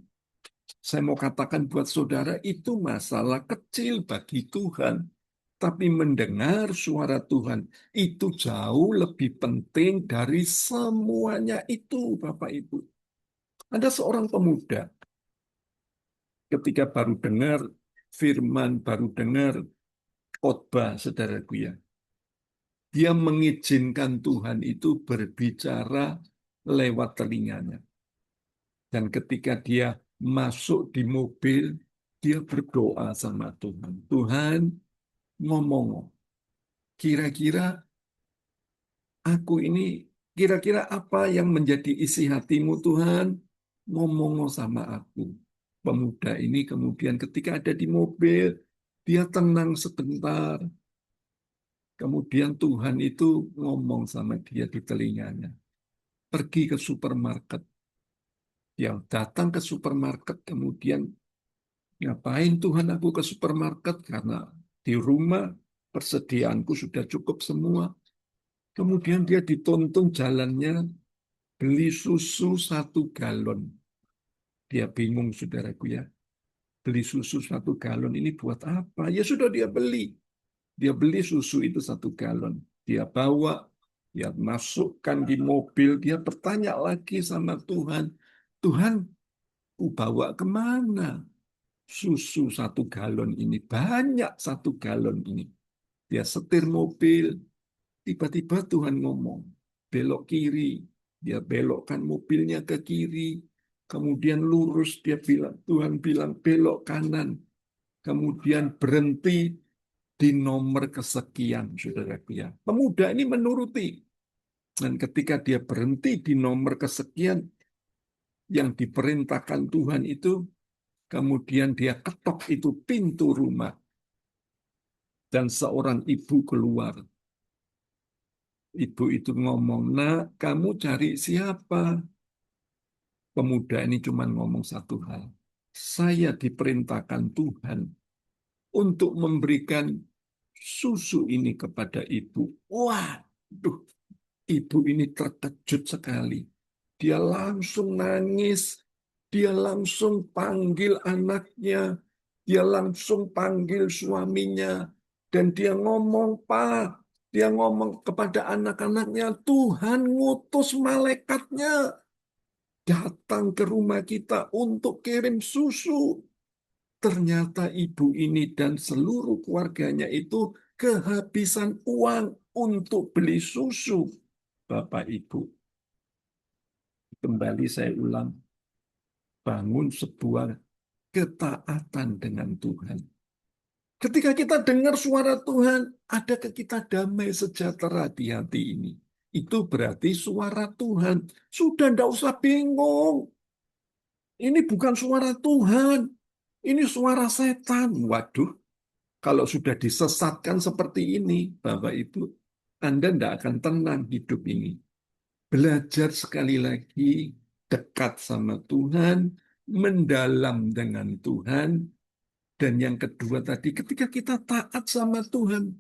Saya mau katakan buat saudara, itu masalah kecil bagi Tuhan. Tapi mendengar suara Tuhan itu jauh lebih penting dari semuanya itu, Bapak Ibu. Ada seorang pemuda ketika baru dengar firman, baru dengar khotbah, saudaraku ya. Dia mengizinkan Tuhan itu berbicara lewat telinganya. Dan ketika dia masuk di mobil, dia berdoa sama Tuhan. Tuhan, ngomong, kira-kira aku ini kira-kira apa yang menjadi isi hatimu Tuhan? Ngomong sama aku. Pemuda ini kemudian ketika ada di mobil, dia tenang sebentar. Kemudian Tuhan itu ngomong sama dia di telinganya. Pergi ke supermarket. Dia datang ke supermarket, kemudian ngapain Tuhan aku ke supermarket? Karena di rumah persediaanku sudah cukup semua. Kemudian dia dituntun jalannya beli susu 1 galon. Dia bingung, saudaraku ya. Beli susu 1 galon ini buat apa? Ya sudah dia beli. Dia beli susu itu 1 galon. Dia bawa, dia masukkan di mobil. Dia bertanya lagi sama Tuhan. Tuhan, ku bawa kemana? Susu 1 galon ini. Banyak 1 galon ini. Dia setir mobil. Tiba-tiba Tuhan ngomong, belok kiri. Dia belokkan mobilnya ke kiri. Kemudian lurus, dia bilang, Tuhan bilang belok kanan. Kemudian berhenti di nomor kesekian, saudaraku ya. Pemuda ini menuruti. Dan ketika dia berhenti di nomor kesekian yang diperintahkan Tuhan itu, kemudian dia ketok itu pintu rumah. Dan seorang ibu keluar. Ibu itu ngomong, nak, kamu cari siapa? Pemuda ini cuma ngomong satu hal. Saya diperintahkan Tuhan untuk memberikan susu ini kepada ibu. Waduh, ibu ini terkejut sekali. Dia langsung nangis, dia langsung panggil anaknya, dia langsung panggil suaminya, dan dia ngomong, Pak, dia ngomong kepada anak-anaknya, Tuhan ngutus malaikatnya datang ke rumah kita untuk kirim susu. Ternyata ibu ini dan seluruh keluarganya itu kehabisan uang untuk beli susu. Bapak Ibu, kembali saya ulang, bangun sebuah ketaatan dengan Tuhan. Ketika kita dengar suara Tuhan, adakah kita damai sejahtera di hati ini? Itu berarti suara Tuhan. Sudah tidak usah bingung. Ini bukan suara Tuhan. Ini suara setan. Waduh, kalau sudah disesatkan seperti ini, Bapak Ibu, Anda tidak akan tenang hidup ini. Belajar sekali lagi dekat sama Tuhan, mendalam dengan Tuhan, dan yang kedua tadi, ketika kita taat sama Tuhan,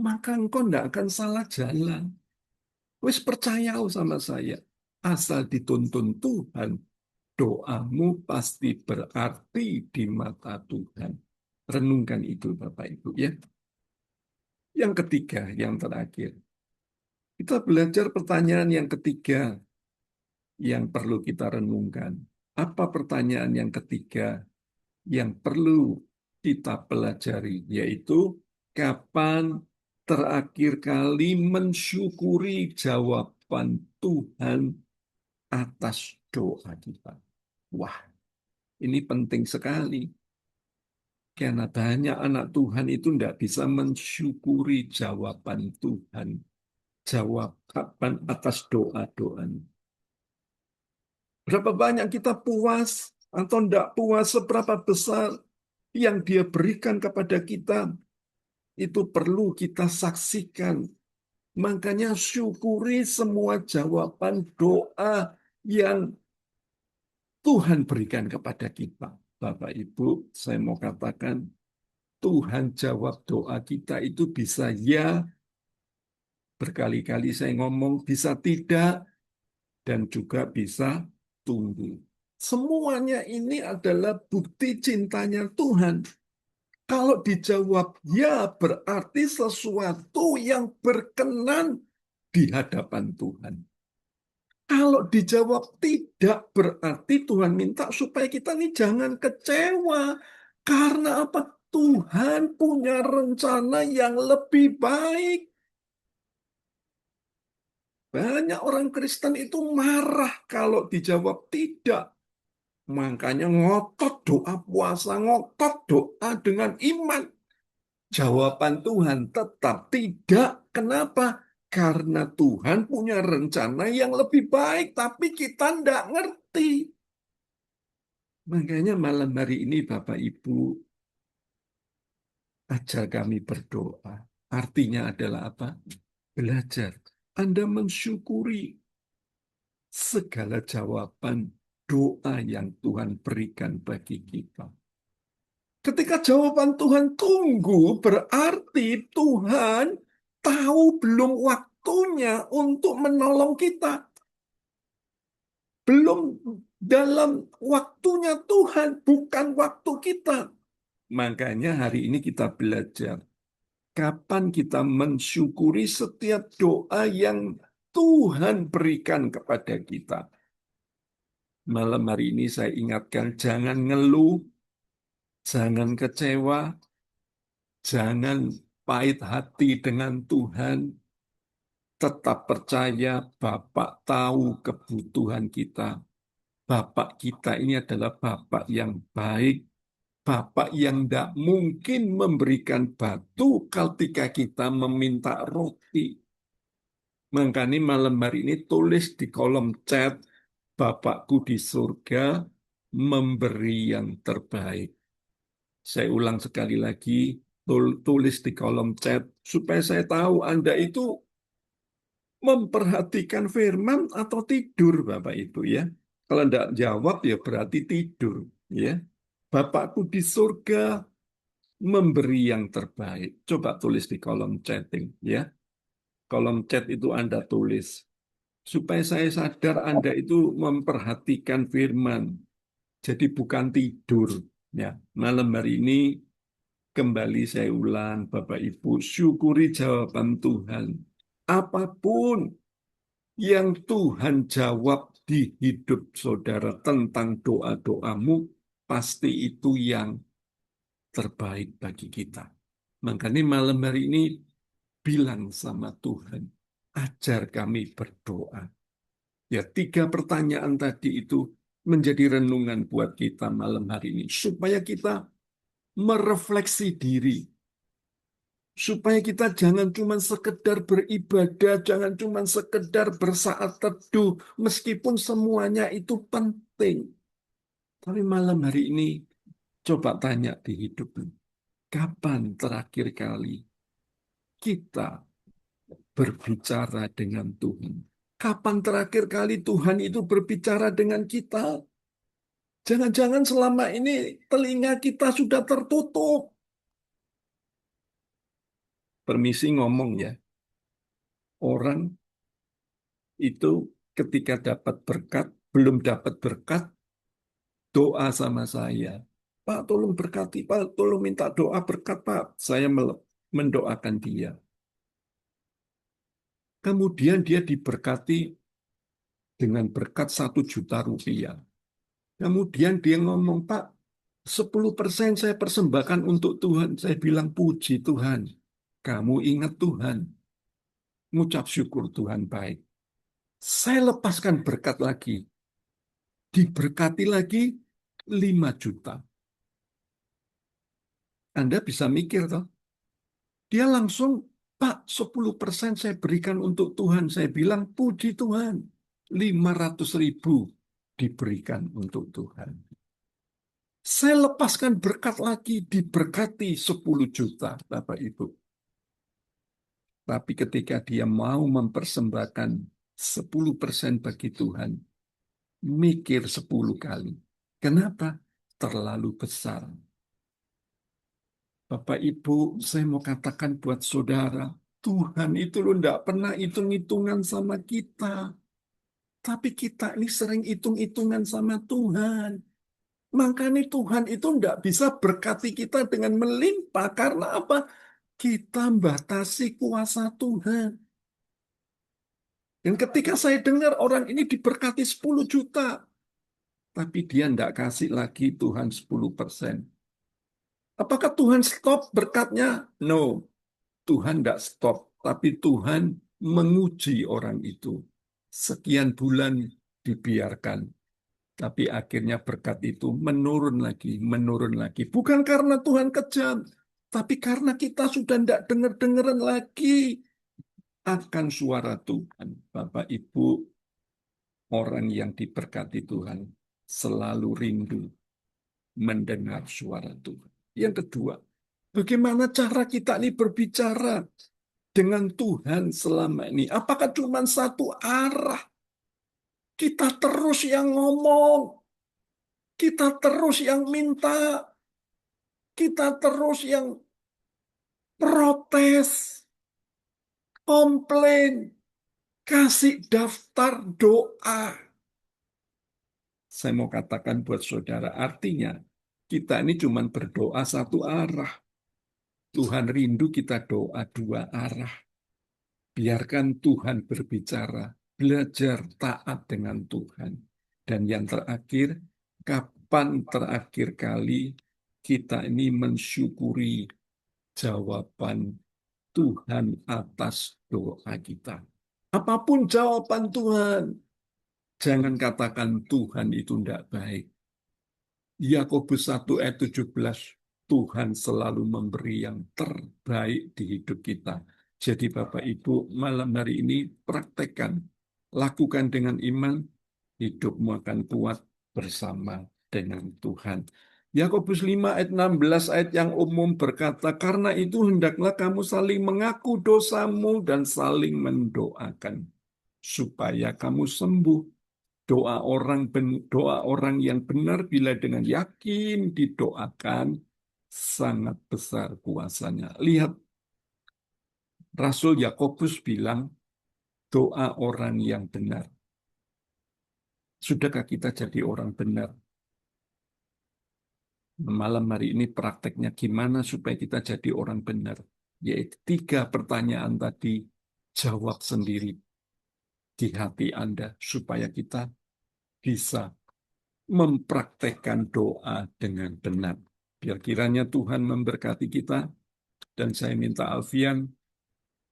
maka engkau tidak akan salah jalan. Wis percaya sama saya, asal dituntun Tuhan, doamu pasti berarti di mata Tuhan. Renungkan itu Bapak Ibu ya. Yang ketiga, yang terakhir, kita belajar pertanyaan yang ketiga yang perlu kita renungkan. Apa pertanyaan yang ketiga yang perlu kita pelajari, yaitu kapan terakhir kali mensyukuri jawaban Tuhan atas doa kita. Wah, ini penting sekali. Karena banyak anak Tuhan itu tidak bisa mensyukuri jawaban Tuhan. Jawaban atas doa-doanya. Berapa banyak kita puas atau tidak puas, seberapa besar yang Dia berikan kepada kita, itu perlu kita saksikan. Makanya syukuri semua jawaban doa yang Tuhan berikan kepada kita. Bapak Ibu, saya mau katakan, Tuhan jawab doa kita itu bisa ya, berkali-kali saya ngomong, bisa tidak, dan juga bisa tunggu. Semuanya ini adalah bukti cintanya Tuhan. Kalau dijawab ya, berarti sesuatu yang berkenan di hadapan Tuhan. Kalau dijawab tidak, berarti Tuhan minta supaya kita ini jangan kecewa. Karena apa? Tuhan punya rencana yang lebih baik. Banyak orang Kristen itu marah kalau dijawab tidak. Makanya ngotot doa puasa, ngotot doa dengan iman. Jawaban Tuhan tetap tidak. Kenapa? Karena Tuhan punya rencana yang lebih baik, tapi kita tidak ngerti. Makanya malam hari ini Bapak Ibu, ajar kami berdoa. Artinya adalah apa? Belajar. Anda mensyukuri segala jawaban doa yang Tuhan berikan bagi kita. Ketika jawaban Tuhan tunggu, berarti Tuhan tahu belum waktunya untuk menolong kita. Belum dalam waktunya Tuhan, bukan waktu kita. Makanya hari ini kita belajar. Kapan kita mensyukuri setiap doa yang Tuhan berikan kepada kita. Malam hari ini saya ingatkan, jangan ngeluh, jangan kecewa, jangan pahit hati dengan Tuhan. Tetap percaya Bapak tahu kebutuhan kita. Bapak kita ini adalah Bapak yang baik. Bapak yang tidak mungkin memberikan batu ketika kita meminta roti. Makanya malam hari ini tulis di kolom chat, Bapakku di surga memberi yang terbaik. Saya ulang sekali lagi, tulis di kolom chat, supaya saya tahu Anda itu memperhatikan firman atau tidur, Bapak Ibu ya. Kalau tidak jawab ya berarti tidur ya. Bapakku di surga memberi yang terbaik. Coba tulis di kolom chatting ya. Kolom chat itu Anda tulis supaya saya sadar Anda itu memperhatikan firman. Jadi bukan tidur ya. Malam hari ini kembali saya ulang Bapak Ibu, syukuri jawaban Tuhan. Apapun yang Tuhan jawab di hidup saudara tentang doa-doamu, pasti itu yang terbaik bagi kita. Makanya malam hari ini bilang sama Tuhan, ajar kami berdoa. Ya, 3 pertanyaan tadi itu menjadi renungan buat kita malam hari ini. Supaya kita merefleksi diri. Supaya kita jangan cuma sekedar beribadah, jangan cuma sekedar bersaat teduh, meskipun semuanya itu penting. Tapi malam hari ini, coba tanya di hidupmu, kapan terakhir kali kita berbicara dengan Tuhan? Kapan terakhir kali Tuhan itu berbicara dengan kita? Jangan-jangan selama ini telinga kita sudah tertutup. Permisi ngomong ya, orang itu ketika dapat berkat, belum dapat berkat, doa sama saya. Pak, tolong berkati, Pak, tolong minta doa berkat, Pak. Saya mendoakan dia. Kemudian dia diberkati dengan berkat 1 juta rupiah. Kemudian dia ngomong, Pak, 10% saya persembahkan untuk Tuhan. Saya bilang, puji Tuhan. Kamu ingat Tuhan. Ngucap syukur Tuhan baik. Saya lepaskan berkat lagi. Diberkati lagi 5 juta. Anda bisa mikir, toh? Dia langsung, Pak, 10% saya berikan untuk Tuhan. Saya bilang, puji Tuhan. 500.000 diberikan untuk Tuhan. Saya lepaskan berkat lagi, diberkati 10 juta, Bapak Ibu. Tapi ketika dia mau mempersembahkan 10% bagi Tuhan, mikir 10 kali. Kenapa? Terlalu besar. Bapak Ibu, saya mau katakan buat saudara, Tuhan itu loh tidak pernah hitung-hitungan sama kita. Tapi kita ini sering hitung-hitungan sama Tuhan. Makanya Tuhan itu tidak bisa berkati kita dengan melimpah. Karena apa? Kita batasi kuasa Tuhan. Dan ketika saya dengar orang ini diberkati 10 juta, tapi dia tidak kasih lagi Tuhan 10%. Apakah Tuhan stop berkatnya? No, Tuhan tidak stop. Tapi Tuhan menguji orang itu. Sekian bulan dibiarkan. Tapi akhirnya berkat itu menurun lagi, menurun lagi. Bukan karena Tuhan kejam, tapi karena kita sudah tidak dengar-dengaran lagi. akan suara Tuhan. Bapak Ibu, orang yang diberkati Tuhan selalu rindu mendengar suara Tuhan. Yang kedua, bagaimana cara kita ini berbicara dengan Tuhan selama ini? Apakah cuma satu arah? Kita terus yang ngomong, kita terus yang minta, kita terus yang protes, komplain, kasih daftar doa. Saya mau katakan buat saudara, artinya kita ini cuma berdoa satu arah. Tuhan rindu kita doa dua arah. Biarkan Tuhan berbicara, belajar taat dengan Tuhan. Dan yang terakhir, kapan terakhir kali kita ini mensyukuri jawaban Tuhan atas doa kita? Apapun jawaban Tuhan, jangan katakan Tuhan itu tidak baik. Yakobus 1 ayat 17, Tuhan selalu memberi yang terbaik di hidup kita. Jadi Bapak Ibu, malam hari ini praktekkan, lakukan dengan iman, hidupmu akan kuat bersama dengan Tuhan. Yakobus 5 ayat 16 ayat yang umum berkata, karena itu hendaklah kamu saling mengaku dosamu dan saling mendoakan supaya kamu sembuh. Doa orang yang benar bila dengan yakin didoakan sangat besar kuasanya. Lihat, Rasul Yakobus bilang doa orang yang benar. Sudahkah kita jadi orang benar? Malam hari ini prakteknya gimana supaya kita jadi orang benar? Yaitu 3 pertanyaan tadi, jawab sendiri di hati Anda supaya kita bisa mempraktekkan doa dengan benar. Biar kiranya Tuhan memberkati kita, dan saya minta Alfian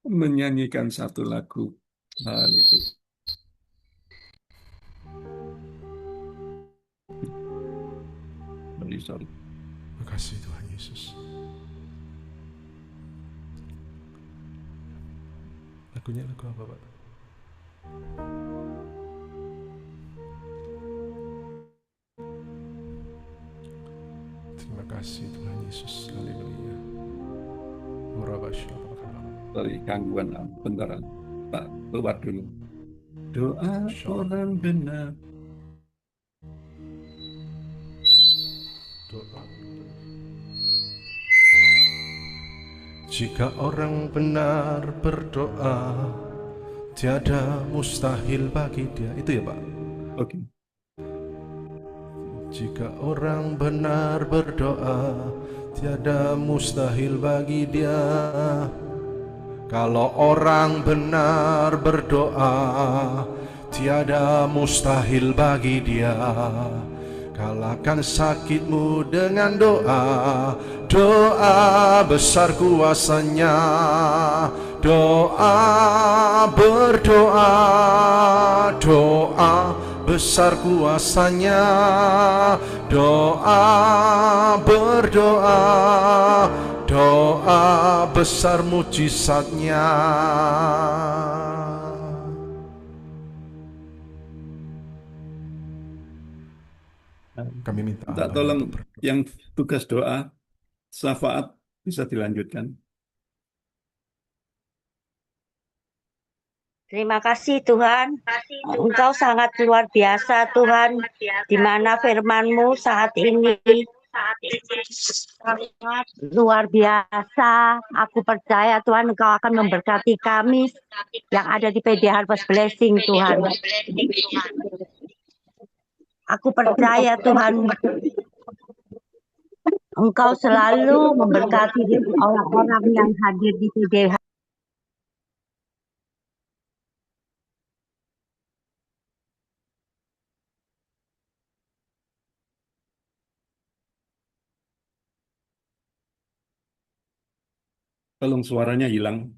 menyanyikan satu lagu. Haleluya. Sorry. Terima kasih Tuhan Yesus. Lagunya lagu apa Pak? Terima kasih Tuhan Yesus. Haleluya. Sorry, gangguan bentar. Pak, keluar dulu. Doa orang benar. Doa. Jika orang benar berdoa, tiada mustahil bagi dia. Itu ya Pak? Oke. Jika orang benar berdoa, tiada mustahil bagi dia. Kalau orang benar berdoa, tiada mustahil bagi dia. Kalahkan sakitmu dengan doa, doa besar kuasanya. Doa, berdoa, doa besar kuasanya. Doa, berdoa, doa besar mujizatnya. Kami minta Minta Allah tolong untuk berdoa. yang tugas doa, syafaat bisa dilanjutkan. Terima kasih Tuhan, Engkau sangat luar biasa Tuhan, di mana firman-Mu saat ini sangat luar biasa. Aku percaya Tuhan Engkau akan memberkati kami yang ada di PD Harvest Blessing Tuhan. Aku percaya Tuhan Engkau selalu memberkati orang-orang yang hadir di PD. Tolong suaranya hilang.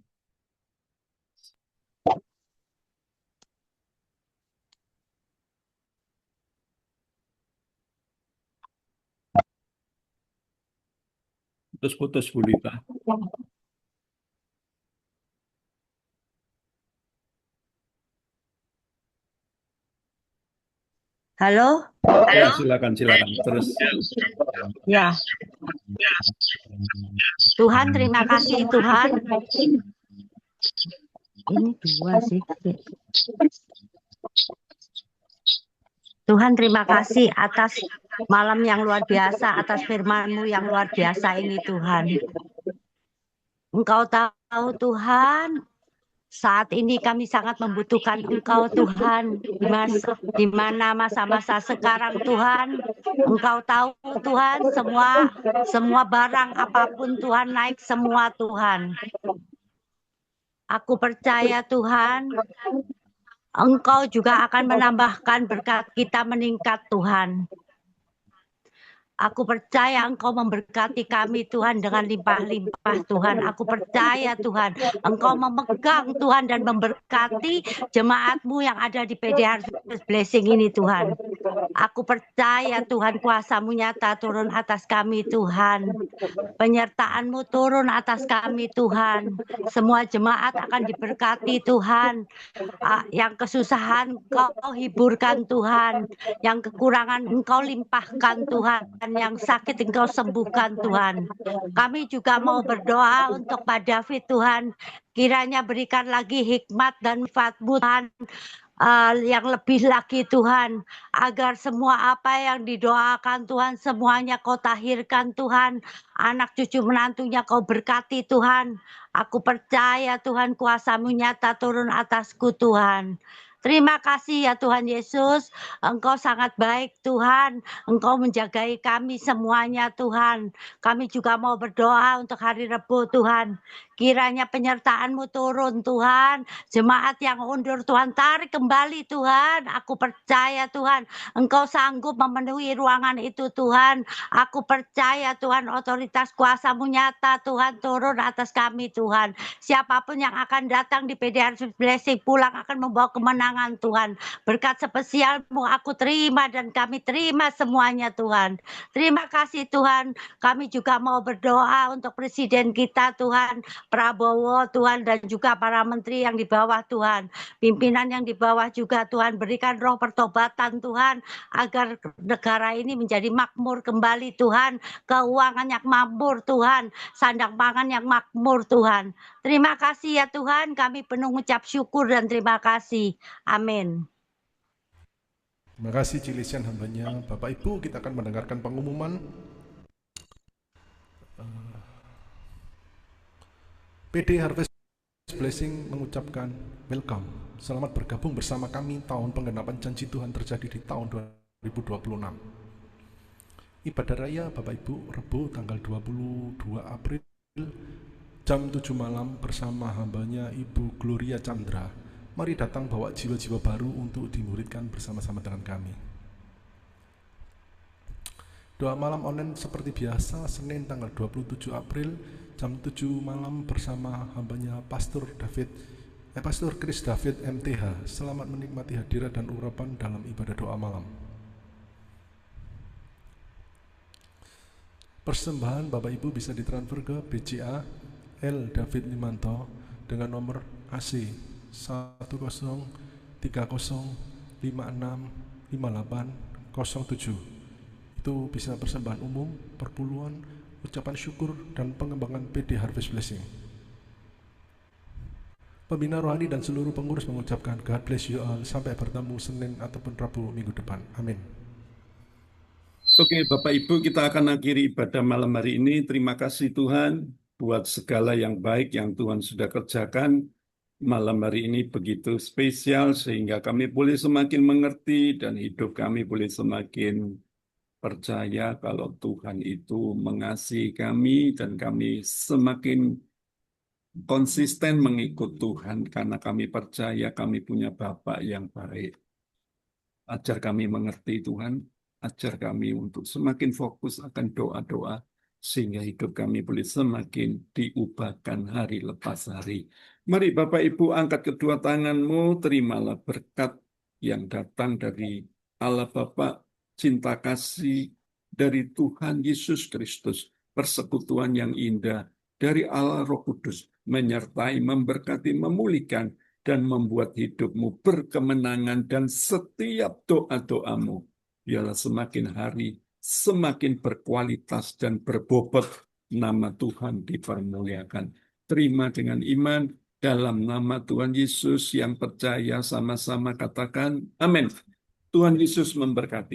Putus-putus Bu Lita. Halo? Ya, silakan. Terus. Ya, Tuhan terima kasih Tuhan. Ini dua sih. Tuhan terima kasih atas malam yang luar biasa, atas firman-Mu yang luar biasa ini Tuhan. Engkau tahu Tuhan, saat ini kami sangat membutuhkan Engkau Tuhan, di mana masa-masa sekarang Tuhan, Engkau tahu Tuhan, semua barang apapun Tuhan naik semua Tuhan. Aku percaya Tuhan, Engkau juga akan menambahkan berkat kita meningkat Tuhan. Aku percaya Engkau memberkati kami Tuhan dengan limpah-limpah Tuhan. Aku percaya Tuhan Engkau memegang Tuhan dan memberkati jemaat-Mu yang ada di PDH Harvest Blessing ini Tuhan. Aku percaya Tuhan kuasa-Mu nyata turun atas kami Tuhan. Penyertaan-Mu turun atas kami Tuhan. Semua jemaat akan diberkati Tuhan. Yang kesusahan Engkau hiburkan Tuhan. Yang kekurangan Engkau limpahkan Tuhan. Yang sakit Engkau sembuhkan Tuhan. Kami juga mau berdoa untuk Pak David Tuhan. Kiranya berikan lagi hikmat dan manfaat-Mu Tuhan. Yang lebih lagi Tuhan, agar semua apa yang didoakan Tuhan, semuanya Kau tahirkan Tuhan, anak cucu menantunya Kau berkati Tuhan. Aku percaya Tuhan kuasa-Mu nyata turun atasku Tuhan. Terima kasih ya Tuhan Yesus, Engkau sangat baik Tuhan, Engkau menjagai kami semuanya Tuhan. Kami juga mau berdoa untuk hari Rebo Tuhan. Kiranya penyertaan-Mu turun Tuhan, jemaat yang undur Tuhan tarik kembali Tuhan. Aku percaya Tuhan Engkau sanggup memenuhi ruangan itu Tuhan. Aku percaya Tuhan otoritas kuasa-Mu nyata Tuhan turun atas kami Tuhan. Siapapun yang akan datang di PDH Harvest Blessing pulang akan membawa kemenangan Tuhan. Berkat spesial-Mu aku terima dan kami terima semuanya Tuhan. Terima kasih Tuhan. Kami juga mau berdoa untuk Presiden kita Tuhan, Prabowo Tuhan, dan juga para menteri yang di bawah Tuhan. Pimpinan yang di bawah juga Tuhan, berikan roh pertobatan Tuhan, agar negara ini menjadi makmur kembali Tuhan. Keuangan yang makmur Tuhan, sandang pangan yang makmur Tuhan. Terima kasih ya Tuhan, kami penuh ucap syukur dan terima kasih. Amin. Terima kasih Cilisian hambanya. Bapak Ibu, kita akan mendengarkan pengumuman. PD Harvest Blessing mengucapkan welcome. Selamat bergabung bersama kami. Tahun penggenapan janji Tuhan terjadi di tahun 2026. Ibadah raya Bapak Ibu, Rebo tanggal 22 April jam 7 malam bersama hambanya Ibu Gloria Chandra. Mari datang bawa jiwa-jiwa baru untuk dimuridkan bersama-sama dengan kami. Doa malam online seperti biasa, Senin tanggal 27 April jam 7 malam bersama hambanya Pastor Chris David MTH. Selamat menikmati hadirat dan urapan dalam ibadah doa malam. Persembahan Bapak Ibu bisa ditransfer ke BCA L David Limanto dengan nomor AC 1030565807. Itu bisa persembahan umum, perpuluhan, ucapan syukur, dan pengembangan PD Harvest Blessing. Pembina rohani dan seluruh pengurus mengucapkan God bless you all. Sampai bertemu Senin ataupun Rabu minggu depan. Amin. Oke, Bapak Ibu, kita akan akhiri ibadah malam hari ini. Terima kasih Tuhan buat segala yang baik yang Tuhan sudah kerjakan. Malam hari ini begitu spesial sehingga kami boleh semakin mengerti dan hidup kami boleh semakin percaya kalau Tuhan itu mengasihi kami dan kami semakin konsisten mengikut Tuhan karena kami percaya kami punya Bapa yang baik. Ajar kami mengerti Tuhan, ajar kami untuk semakin fokus akan doa-doa sehingga hidup kami boleh semakin diubahkan hari lepas hari. Mari Bapak Ibu angkat kedua tanganmu, terimalah berkat yang datang dari Allah Bapa, cinta kasih dari Tuhan Yesus Kristus, persekutuan yang indah dari Allah Roh Kudus, menyertai, memberkati, memulihkan, dan membuat hidupmu berkemenangan dan setiap doa-doamu biarlah semakin hari semakin berkualitas dan berbobot, nama Tuhan dipermuliakan. Terima dengan iman dalam nama Tuhan Yesus. Yang percaya sama-sama katakan amin. Tuhan Yesus memberkati.